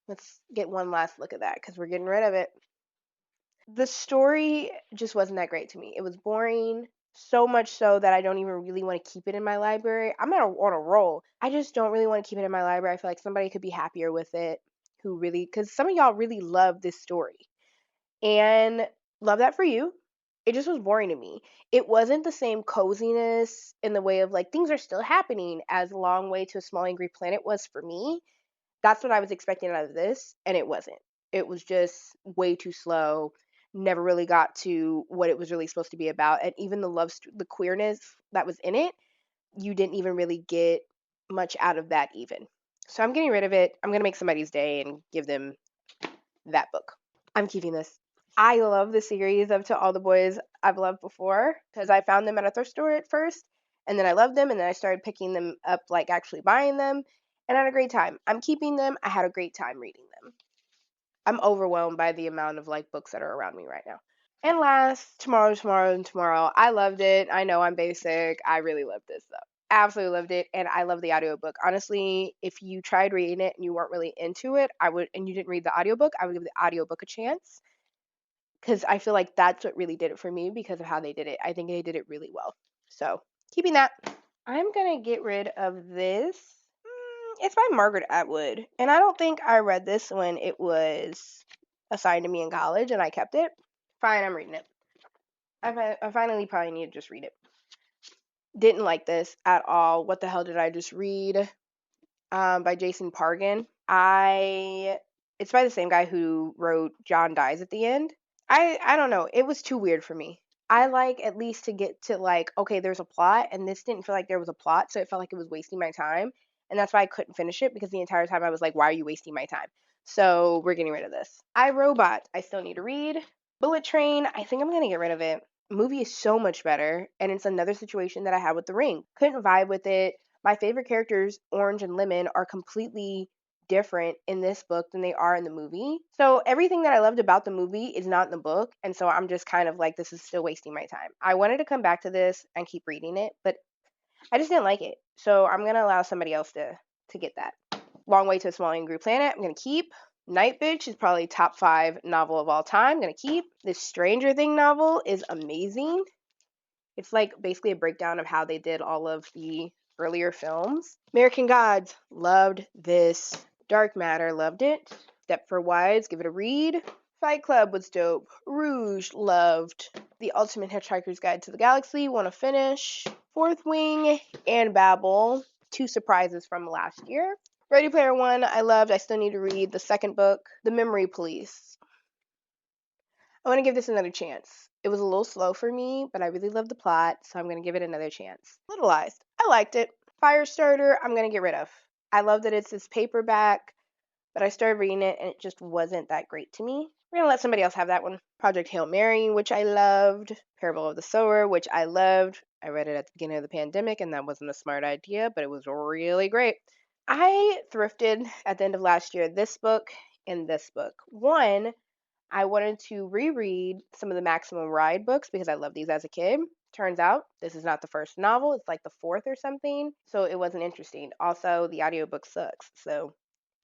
Let's get one last look at that because we're getting rid of it. The story just wasn't that great to me. It was boring, so much so that I don't even really want to keep it in my library. I'm on a roll. I just don't really want to keep it in my library. I feel like somebody could be happier with it who really, because some of y'all really love this story. And love that for you. It just was boring to me. It wasn't the same coziness in the way of like things are still happening as A Long Way to a Small Angry Planet was for me. That's what I was expecting out of this, and it wasn't. It was just way too slow. Never really got to what it was really supposed to be about, and even the queerness that was in it, you didn't even really get much out of that even. So I'm getting rid of it. I'm gonna make somebody's day and give them that book. I'm keeping this. I love the series of To All the Boys I've Loved Before because I found them at a thrift store at first, and then I loved them, and then I started picking them up, like actually buying them, and I had a great time. I'm keeping them. I had a great time reading them. I'm overwhelmed by the amount of like books that are around me right now. And last, Tomorrow, Tomorrow, and Tomorrow. I loved it. I know I'm basic. I really loved this though. Absolutely loved it, and I love the audiobook. Honestly, if you tried reading it and you weren't really into it, and you didn't read the audiobook, I would give the audiobook a chance because I feel like that's what really did it for me because of how they did it. I think they did it really well. So, keeping that. I'm going to get rid of this. It's by Margaret Atwood, and I don't think I read this when it was assigned to me in college, and I kept it. Fine, I'm reading it. I finally probably need to just read it. Didn't like this at all. What the hell did I just read? By Jason Pargin. It's by the same guy who wrote John Dies at the End. I don't know. It was too weird for me. I like at least to get to like, okay, there's a plot, and this didn't feel like there was a plot, so it felt like it was wasting my time. And that's why I couldn't finish it because the entire time I was like, why are you wasting my time? So we're getting rid of this. I, Robot, I still need to read. Bullet Train, I think I'm gonna get rid of it. Movie is so much better, and it's another situation that I had with The Ring. Couldn't vibe with it. My favorite characters, Orange and Lemon, are completely different in this book than they are in the movie. So everything that I loved about the movie is not in the book, and so I'm just kind of like, this is still wasting my time. I wanted to come back to this and keep reading it, but I just didn't like it. So I'm gonna allow somebody else to get that. Long Way to a Small Angry Planet, I'm gonna keep. Night Bitch is probably top 5 novel of all time. I'm gonna keep. This Stranger Thing novel is amazing. It's like basically a breakdown of how they did all of the earlier films. American Gods, loved this. Dark Matter, loved it. Stepford Wives, give it a read. Fight Club was dope. Rouge, loved. The Ultimate Hitchhiker's Guide to the Galaxy, want to finish. Fourth Wing and Babel, 2 surprises from last year. Ready Player One, I loved. I still need to read the second book. The Memory Police. I want to give this another chance. It was a little slow for me, but I really loved the plot, so I'm going to give it another chance. Littlized. I liked it. Firestarter, I'm going to get rid of. I love that it's this paperback, but I started reading it and it just wasn't that great to me. We're going to let somebody else have that one. Project Hail Mary, which I loved. Parable of the Sower, which I loved. I read it at the beginning of the pandemic, and that wasn't a smart idea, but it was really great. I thrifted at the end of last year this book in this book. One, I wanted to reread some of the Maximum Ride books because I loved these as a kid. Turns out this is not the first novel, it's like the fourth or something, so it wasn't interesting. Also, the audiobook sucks, so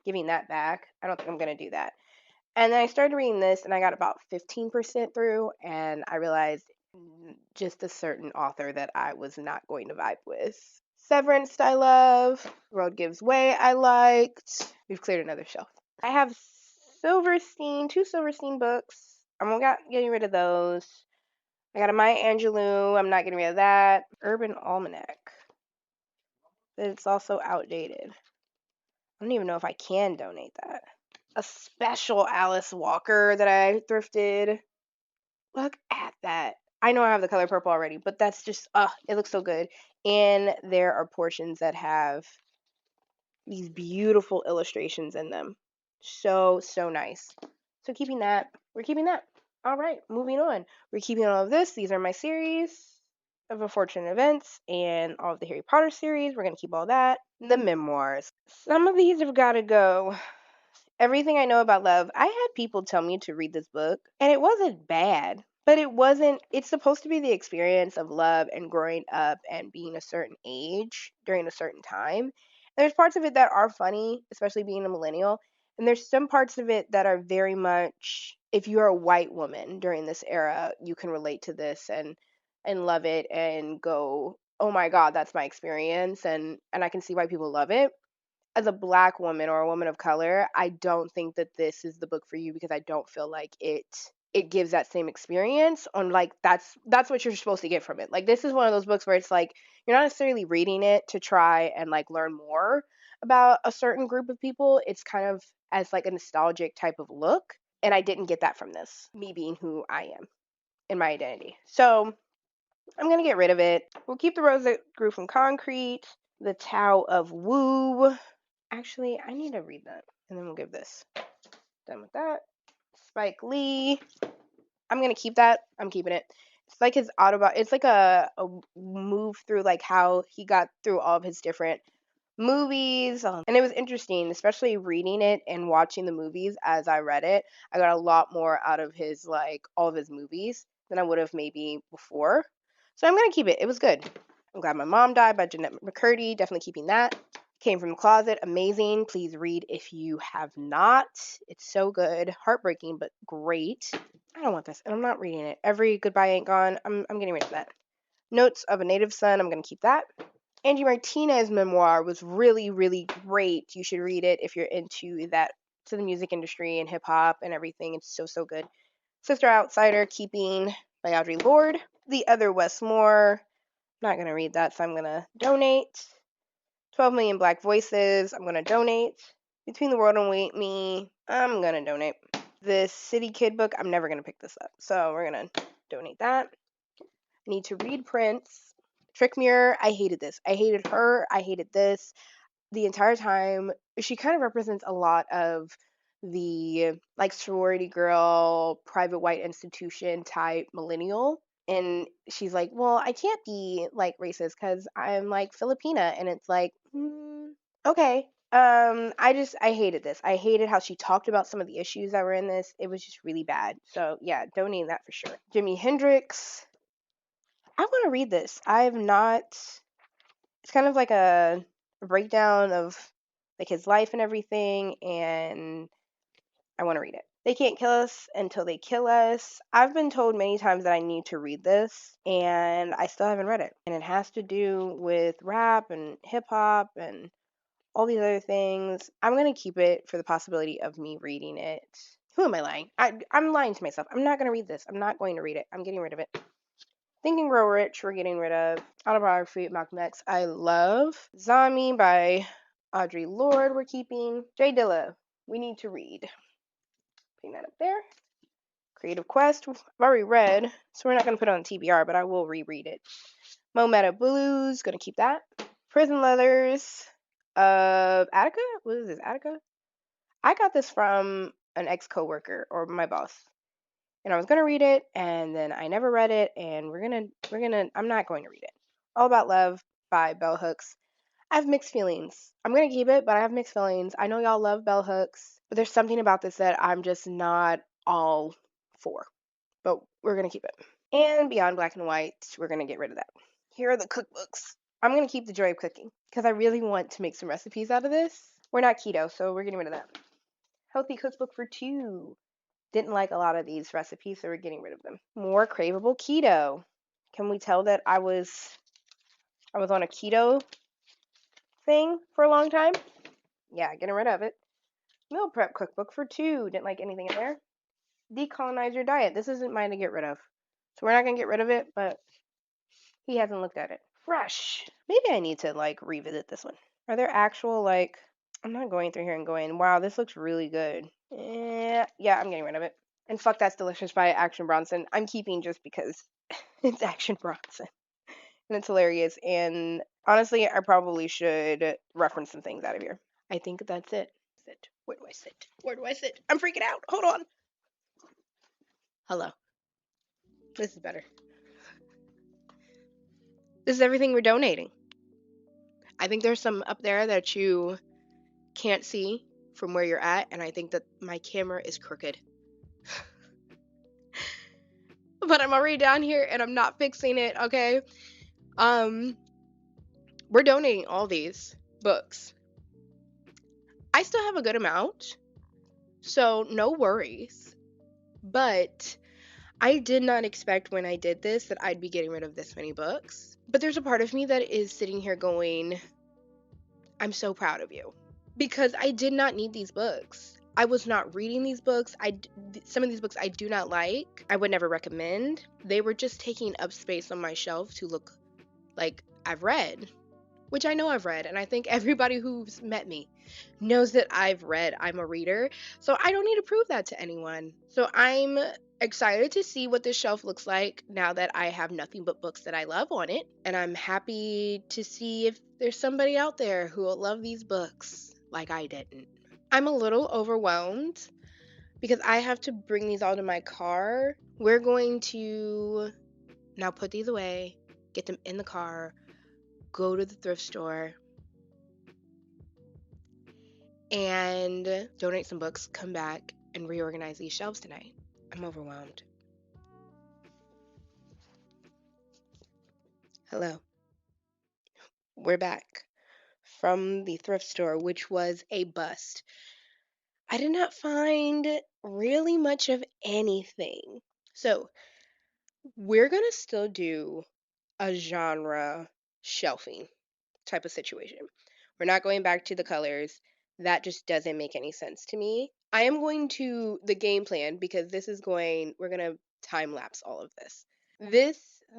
giving that back, I don't think I'm going to do that. And then I started reading this and I got about 15% through, and I realized just a certain author that I was not going to vibe with. Severance, I love. Road Gives Way, I liked. We've cleared another shelf. I have two Silverstein books. getting rid of those. I got a Maya Angelou. I'm not getting rid of that. Urban Almanac. It's also outdated. I don't even know if I can donate that. A special Alice Walker that I thrifted. Look at that. I know I have the color purple already, but that's just, it looks so good. And there are portions that have these beautiful illustrations in them. So, so nice. So keeping that, we're keeping that. All right, moving on. We're keeping all of this. These are my series of unfortunate events and all of the Harry Potter series. We're going to keep all that. The memoirs. Some of these have got to go. Everything I Know About Love. I had people tell me to read this book, and it wasn't bad, but it wasn't. It's supposed to be the experience of love and growing up and being a certain age during a certain time. There's parts of it that are funny, especially being a millennial, and there's some parts of it that are very much, if you're a white woman during this era, you can relate to this and love it and go, oh my God, that's my experience, and I can see why people love it. As a black woman or a woman of color, I don't think that this is the book for you because I don't feel like it gives that same experience on, like, that's what you're supposed to get from it. Like, this is one of those books where it's like you're not necessarily reading it to try and like learn more about a certain group of people. It's kind of as like a nostalgic type of look, and I didn't get that from this, me being who I am in my identity. So I'm gonna get rid of it. We'll keep The Rose That Grew from Concrete, The Tao of Wu. Actually, I need to read that, and then we'll give this. Done with that. Spike Lee. I'm gonna keep that. I'm keeping it. It's like his autobiography. It's like a move through like how he got through all of his different movies, and it was interesting, especially reading it and watching the movies as I read it. I got a lot more out of his, like, all of his movies than I would have maybe before. So I'm gonna keep it. It was good. I'm Glad My Mom Died by Jeanette McCurdy. Definitely keeping that. Came from the Closet. Amazing. Please read if you have not. It's so good. Heartbreaking, but great. I don't want this, and I'm not reading it. Every Goodbye Ain't Gone. I'm getting rid of that. Notes of a Native Son. I'm gonna keep that. Angie Martinez memoir was really, really great. You should read it if you're into that, to the music industry and hip hop and everything. It's so, so good. Sister Outsider, Keeping by Audre Lorde. The Other Westmore. Not going to read that, so I'm going to donate. 12 Million Black Voices. I'm going to donate. Between the World and Me. I'm going to donate. The City Kid book. I'm never going to pick this up, so we're going to donate that. I need to read Prince. Trick Mirror, I hated this. I hated her. I hated this. The entire time, she kind of represents a lot of the, like, sorority girl, private white institution type millennial. And she's like, well, I can't be like racist because I'm like Filipina. And it's like, okay. I hated this. I hated how she talked about some of the issues that were in this. It was just really bad. So yeah, donating that for sure. Jimi Hendrix. I want to read this. I have not. It's kind of like a breakdown of like his life and everything, and I want to read it. They Can't Kill Us Until They Kill Us. I've been told many times that I need to read this, and I still haven't read it. And it has to do with rap and hip hop and all these other things. I'm going to keep it for the possibility of me reading it. Who am I lying? I'm lying to myself. I'm not going to read this. I'm not going to read it. I'm getting rid of it. Think and Grow Rich, we're getting rid of. Autobiography of Malcolm X, I love. Zombie by Audre Lorde, we're keeping. Jay Dilla, we need to read. Putting that up there. Creative Quest, I've already read, so we're not going to put it on TBR, but I will reread it. Mo Meta Blues, going to keep that. Prison Leathers of Attica? What is this, Attica? I got this from an ex-coworker, or my boss. And I was gonna read it, and then I never read it, and I'm not going to read it. All About Love by Bell Hooks. I have mixed feelings. I'm gonna keep it, but I have mixed feelings. I know y'all love Bell Hooks. But there's something about this that I'm just not all for. But we're going to keep it. And Beyond Black and White, we're going to get rid of that. Here are the cookbooks. I'm going to keep the joy of cooking because I really want to make some recipes out of this. We're not keto, so we're getting rid of that. Healthy cookbook for 2. Didn't like a lot of these recipes, so we're getting rid of them. More craveable keto. Can we tell that I was on a keto thing for a long time? Yeah, getting rid of it. Meal prep cookbook for 2. Didn't like anything in there. Decolonize your diet. This isn't mine to get rid of. So we're not going to get rid of it, but he hasn't looked at it. Fresh. Maybe I need to like revisit this one. Are there actual like, I'm not going through here and going, wow, this looks really good. Yeah, I'm getting rid of it. And fuck That's Delicious by Action Bronson. I'm keeping just because it's Action Bronson. And it's hilarious. And honestly, I probably should reference some things out of here. I think that's it. Where do I sit? Where do I sit? I'm freaking out. Hold on. Hello. This is better. This is everything we're donating. I think there's some up there that you can't see from where you're at, and I think that my camera is crooked. But I'm already down here and I'm not fixing it, okay? We're donating all these books. I still have a good amount, so no worries. But I did not expect when I did this that I'd be getting rid of this many books. But there's a part of me that is sitting here going, I'm so proud of you. Because I did not need these books. I was not reading these books. Some of these books I do not like. I would never recommend. They were just taking up space on my shelf to look like I've read. Which I know I've read, and I think everybody who's met me knows that I've read. I'm a reader, so I don't need to prove that to anyone. So I'm excited to see what this shelf looks like now that I have nothing but books that I love on it, and I'm happy to see if there's somebody out there who will love these books like I didn't. I'm a little overwhelmed because I have to bring these all to my car. We're going to now put these away, get them in the car, go to the thrift store, and donate some books, come back, and reorganize these shelves tonight. I'm overwhelmed. Hello. We're back from the thrift store, which was a bust. I did not find really much of anything. So, we're going to still do a genre shelving type of situation. We're not going back to the colors. That just doesn't make any sense to me. I am going to the game plan because we're going to time lapse all of this.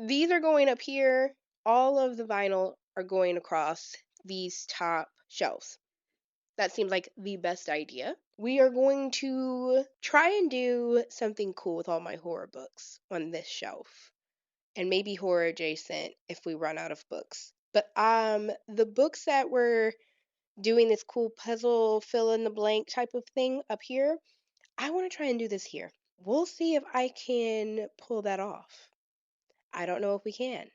These are going up here. All of the vinyl are going across these top shelves. That seems like the best idea. We are going to try and do something cool with all my horror books on this shelf. And maybe horror adjacent if we run out of books. But the books that we're doing this cool puzzle fill in the blank type of thing up here, I want to try and do this here. We'll see if I can pull that off. I don't know if we can.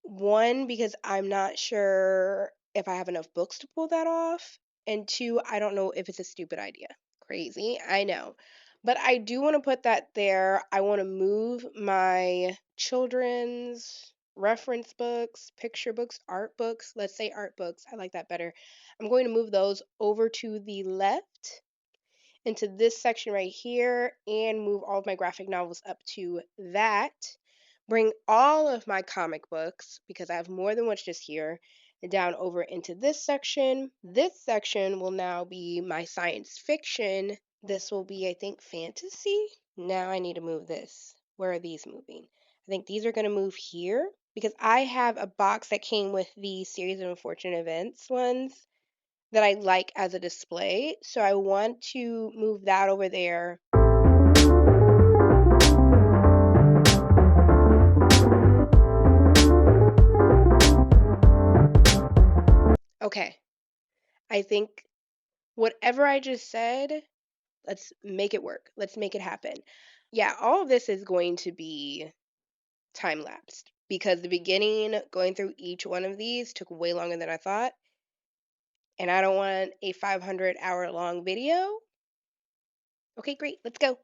One, because I'm not sure if I have enough books to pull that off. And 2, I don't know if it's a stupid idea. Crazy, I know. But I do want to put that there. I want to move my children's reference books, picture books, art books. Let's say art books. I like that better. I'm going to move those over to the left into this section right here and move all of my graphic novels up to that. Bring all of my comic books, because I have more than what's just here, down over into this section. This section will now be my science fiction. This will be, I think, fantasy. Now I need to move this. Where are these moving? I think these are going to move here because I have a box that came with the series of unfortunate events ones that I like as a display. So I want to move that over there. Okay. I think whatever I just said, let's make it work. Let's make it happen. Yeah, all of this is going to be time lapsed because the beginning, going through each one of these took way longer than I thought. and I don't want a 500-hour long video. Okay, great, let's go.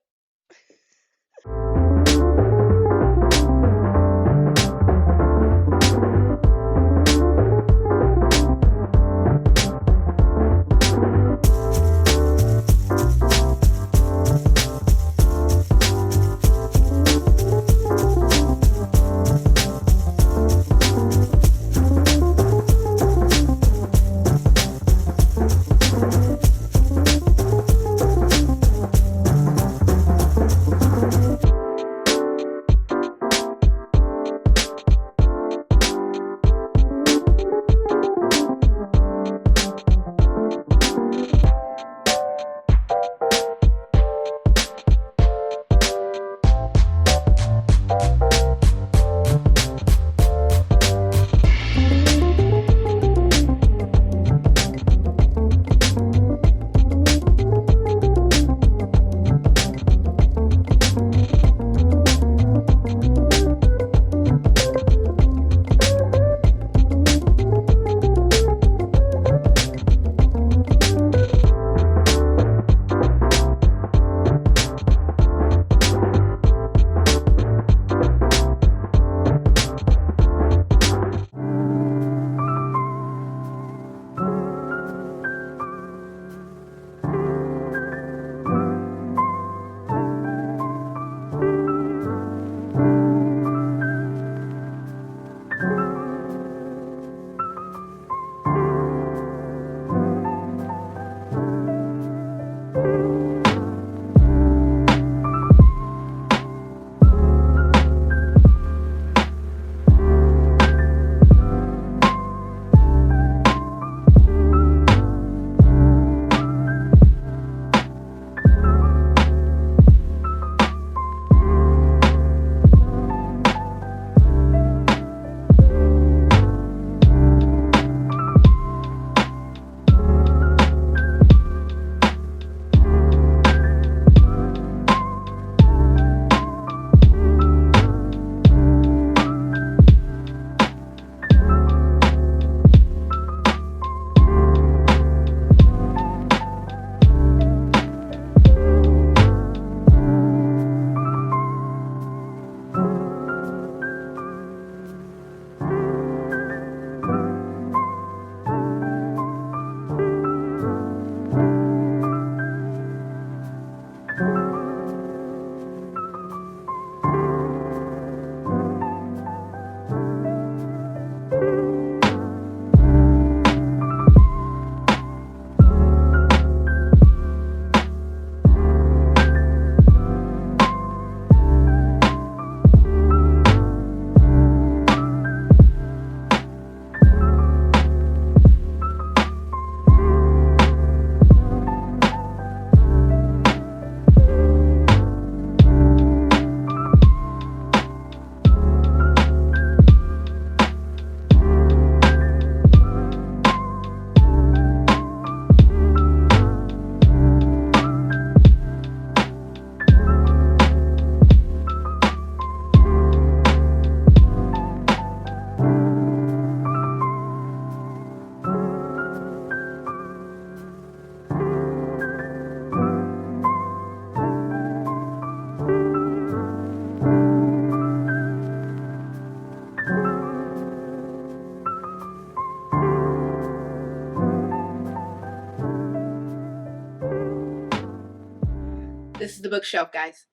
This is the bookshelf, guys.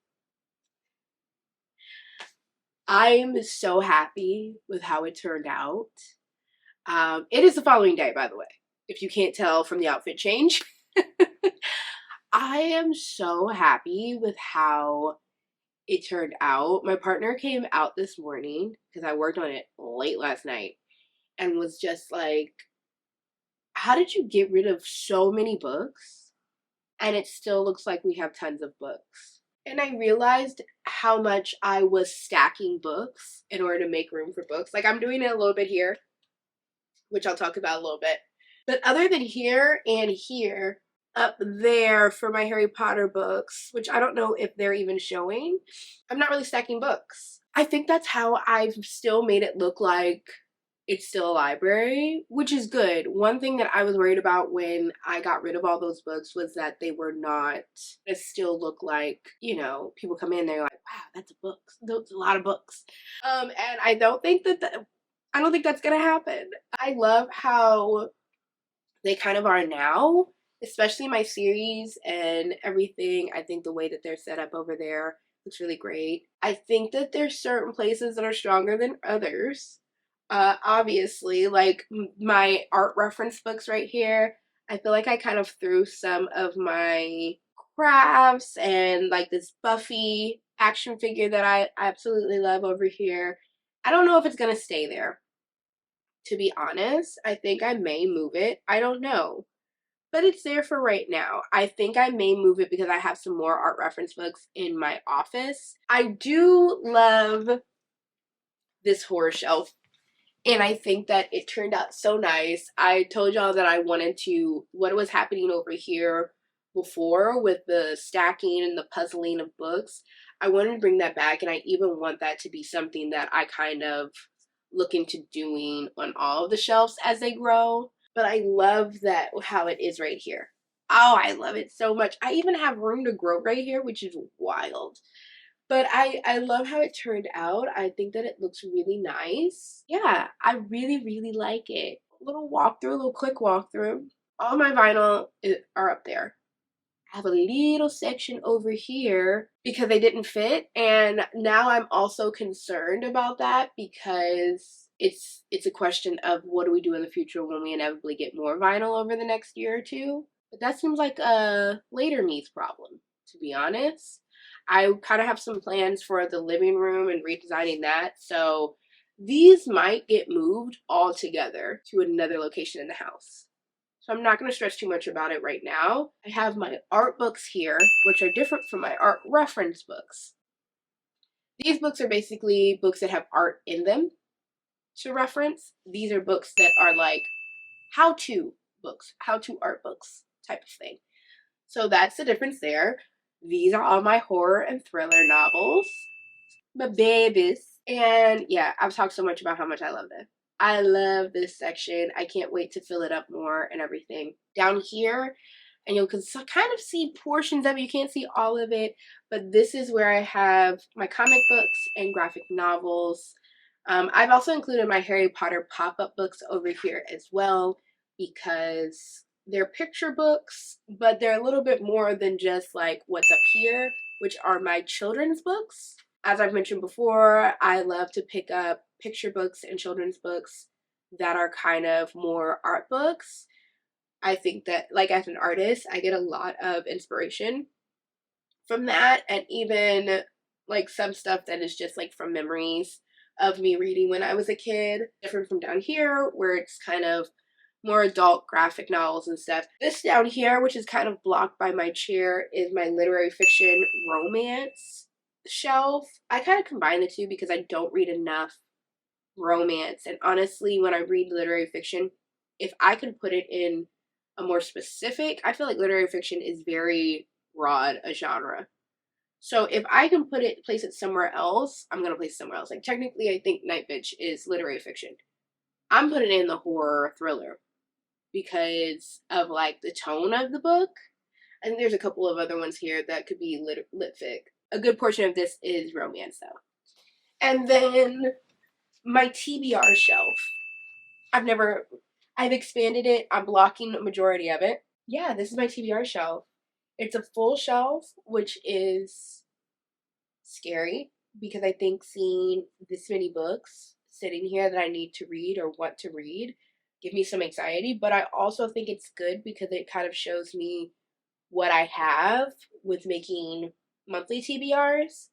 I'm so happy with how it turned out. It is the following day, by the way, if you can't tell from the outfit change. I am so happy with how it turned out. My partner came out this morning because I worked on it late last night and was just like, how did you get rid of so many books and it still looks like we have tons of books? And I realized how much I was stacking books in order to make room for books. Like, I'm doing it a little bit here, which I'll talk about a little bit. But other than here and here, up there for my Harry Potter books, which I don't know if they're even showing, I'm not really stacking books. I think that's how I've still made it look like it's still a library, which is good. One thing that I was worried about when I got rid of all those books was that they were not gonna still look like, you know, people come in, they're like, wow, that's a book. That's a lot of books. And I don't think I don't think that's gonna happen. I love how they kind of are now, especially my series and everything. I think the way that they're set up over there looks really great. I think that there's certain places that are stronger than others. Obviously, like my art reference books right here, I feel like I kind of threw some of my crafts and like this Buffy action figure that I absolutely love over here. I don't know if it's gonna stay there, to be honest. I think I may move it. I don't know. But it's there for right now. I think I may move it because I have some more art reference books in my office. I do love this horror shelf, and I think that it turned out so nice. I told y'all that I wanted to, what was happening over here before with the stacking and the puzzling of books, I wanted to bring that back, and I even want that to be something that I kind of look into doing on all of the shelves as they grow. But I love that how it is right here. Oh, I love it so much. I even have room to grow right here, which is wild. But I love how it turned out. I think that it looks really nice. Yeah, I really, really like it. A little walkthrough, a little quick walkthrough. All my vinyl are up there. I have a little section over here because they didn't fit, and now I'm also concerned about that because it's a question of what do we do in the future when we inevitably get more vinyl over the next year or two. But that seems like a later needs problem, to be honest. I kind of have some plans for the living room and redesigning that, so these might get moved all together to another location in the house. So I'm not going to stress too much about it right now. I have my art books here, which are different from my art reference books. These books are basically books that have art in them to reference. These are books that are like how-to books, how-to art books type of thing. So that's the difference there. These are all my horror and thriller novels. My babies. And yeah, I've talked so much about how much I love this. I love this section. I can't wait to fill it up more and everything. Down here, and you can kind of see portions of it. You can't see all of it, but this is where I have my comic books and graphic novels. I've also included my Harry Potter pop-up books over here as well because they're picture books, but they're a little bit more than just like what's up here, which are my children's books. As I've mentioned before, I love to pick up picture books and children's books that are kind of more art books. I think that, like, as an artist, I get a lot of inspiration from that, and even like some stuff that is just like from memories of me reading when I was a kid. Different from down here, where it's kind of more adult graphic novels and stuff. This down here, which is kind of blocked by my chair, is my literary fiction romance shelf. I kind of combine the two because I don't read enough romance, and honestly, when I read literary fiction, if I could put it in a more specific, I feel like literary fiction is very broad a genre. So if I can place it somewhere else, I'm gonna place it somewhere else. Like technically, I think Night Bitch is literary fiction. I'm putting it in the horror thriller because of like the tone of the book. I think there's a couple of other ones here that could be lit fic. A good portion of this is romance though. And then my TBR shelf. I've expanded it. I'm blocking a majority of it. Yeah, this is my TBR shelf. It's a full shelf, which is scary because I think seeing this many books sitting here that I need to read or want to read give me some anxiety, but I also think it's good because it kind of shows me what I have with making monthly TBRs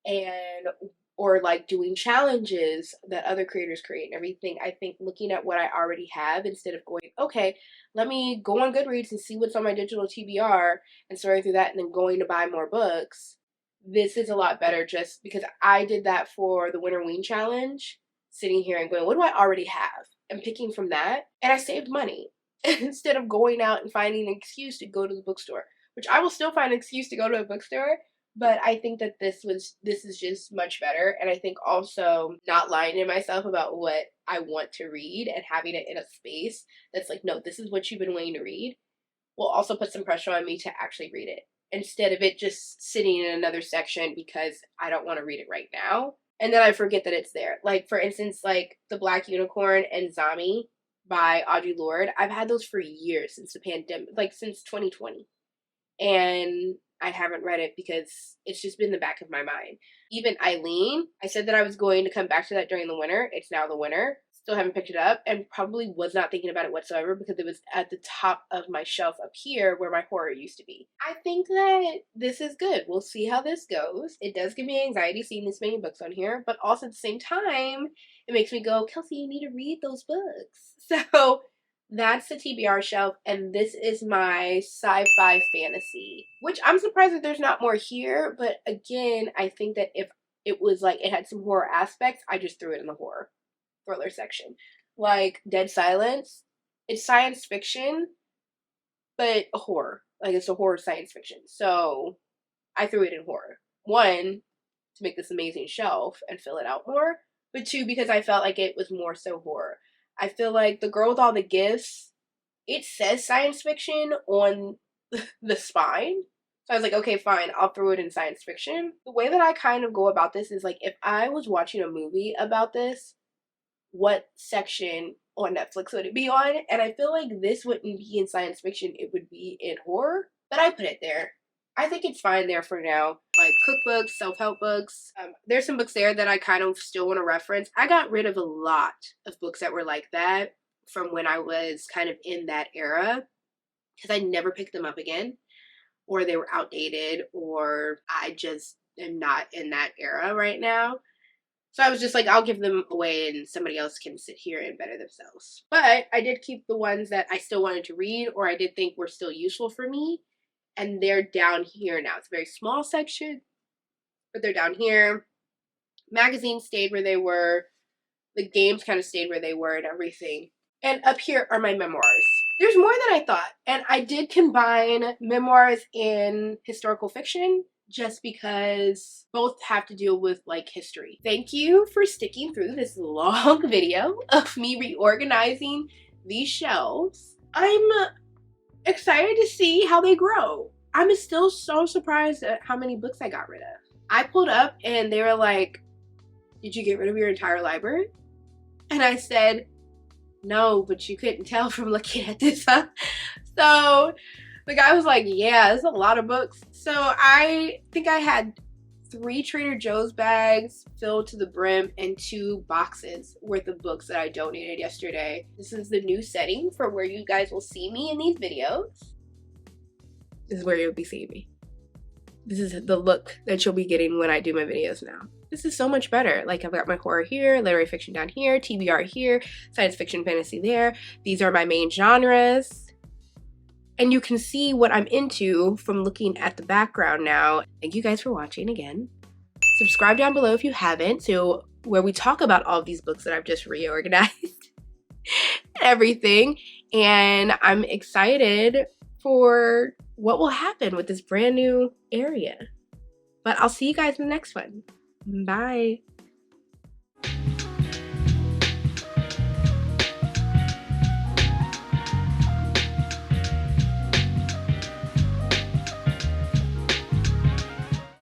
and or like doing challenges that other creators create and everything. I think looking at what I already have instead of going, okay, let me go on Goodreads and see what's on my digital TBR and sorting through that and then going to buy more books. This is a lot better just because I did that for the Winter Ween Challenge, sitting here and going, what do I already have? And picking from that, and I saved money instead of going out and finding an excuse to go to the bookstore, which I will still find an excuse to go to a bookstore, But I think that this is just much better. And I think also not lying to myself about what I want to read and having it in a space that's like, no, this is what you've been waiting to read, will also put some pressure on me to actually read it instead of it just sitting in another section because I don't want to read it right now. And then I forget that it's there. Like, for instance, like The Black Unicorn and Zami by Audre Lorde. I've had those for years, since the pandemic, like since 2020. And I haven't read it because it's just been in the back of my mind. Even Eileen, I said that I was going to come back to that during the winter. It's now the winter. Still haven't picked it up, and probably was not thinking about it whatsoever because it was at the top of my shelf up here where my horror used to be. I think that this is good. We'll see how this goes. It does give me anxiety seeing this many books on here, but also at the same time, it makes me go, Kelsey, you need to read those books. So that's the TBR shelf, and this is my sci-fi fantasy, which I'm surprised that there's not more here, but again, I think that if it was like it had some horror aspects, I just threw it in the horror thriller section. Like Dead Silence, it's science fiction, but a horror. Like, it's a horror science fiction. So I threw it in horror. One, to make this amazing shelf and fill it out more, but two, because I felt like it was more so horror. I feel like The Girl with All the Gifts, it says science fiction on the spine. So I was like, okay, fine, I'll throw it in science fiction. The way that I kind of go about this is like, if I was watching a movie about this, what section on Netflix would it be on? And I feel like this wouldn't be in science fiction, it would be in horror. But I put it there. I think it's fine there for now. Like cookbooks, self-help books. There's some books there that I kind of still want to reference. I got rid of a lot of books that were like that from when I was kind of in that era because I never picked them up again, or they were outdated, or I just am not in that era right now. So I was just like, I'll give them away and somebody else can sit here and better themselves. But I did keep the ones that I still wanted to read or I did think were still useful for me. And they're down here now. It's a very small section, but they're down here. Magazines stayed where they were. The games kind of stayed where they were and everything. And up here are my memoirs. There's more than I thought. And I did combine memoirs and historical fiction just because both have to deal with like history. Thank you for sticking through this long video of me reorganizing these shelves. I'm excited to see how they grow. I'm still so surprised at how many books I got rid of. I pulled up and they were like, did you get rid of your entire library? And I said, no, but you couldn't tell from looking at this, huh? So the guy was like, yeah, there's a lot of books. So I think I had 3 Trader Joe's bags filled to the brim and 2 boxes worth of books that I donated yesterday. This is the new setting for where you guys will see me in these videos. This is where you'll be seeing me. This is the look that you'll be getting when I do my videos now. This is so much better. Like, I've got my horror here, literary fiction down here, TBR here, science fiction, fantasy there. These are my main genres. And you can see what I'm into from looking at the background now. Thank you guys for watching again. Subscribe down below if you haven't, so where we talk about all of these books that I've just reorganized and everything. And I'm excited for what will happen with this brand new area. But I'll see you guys in the next one. Bye.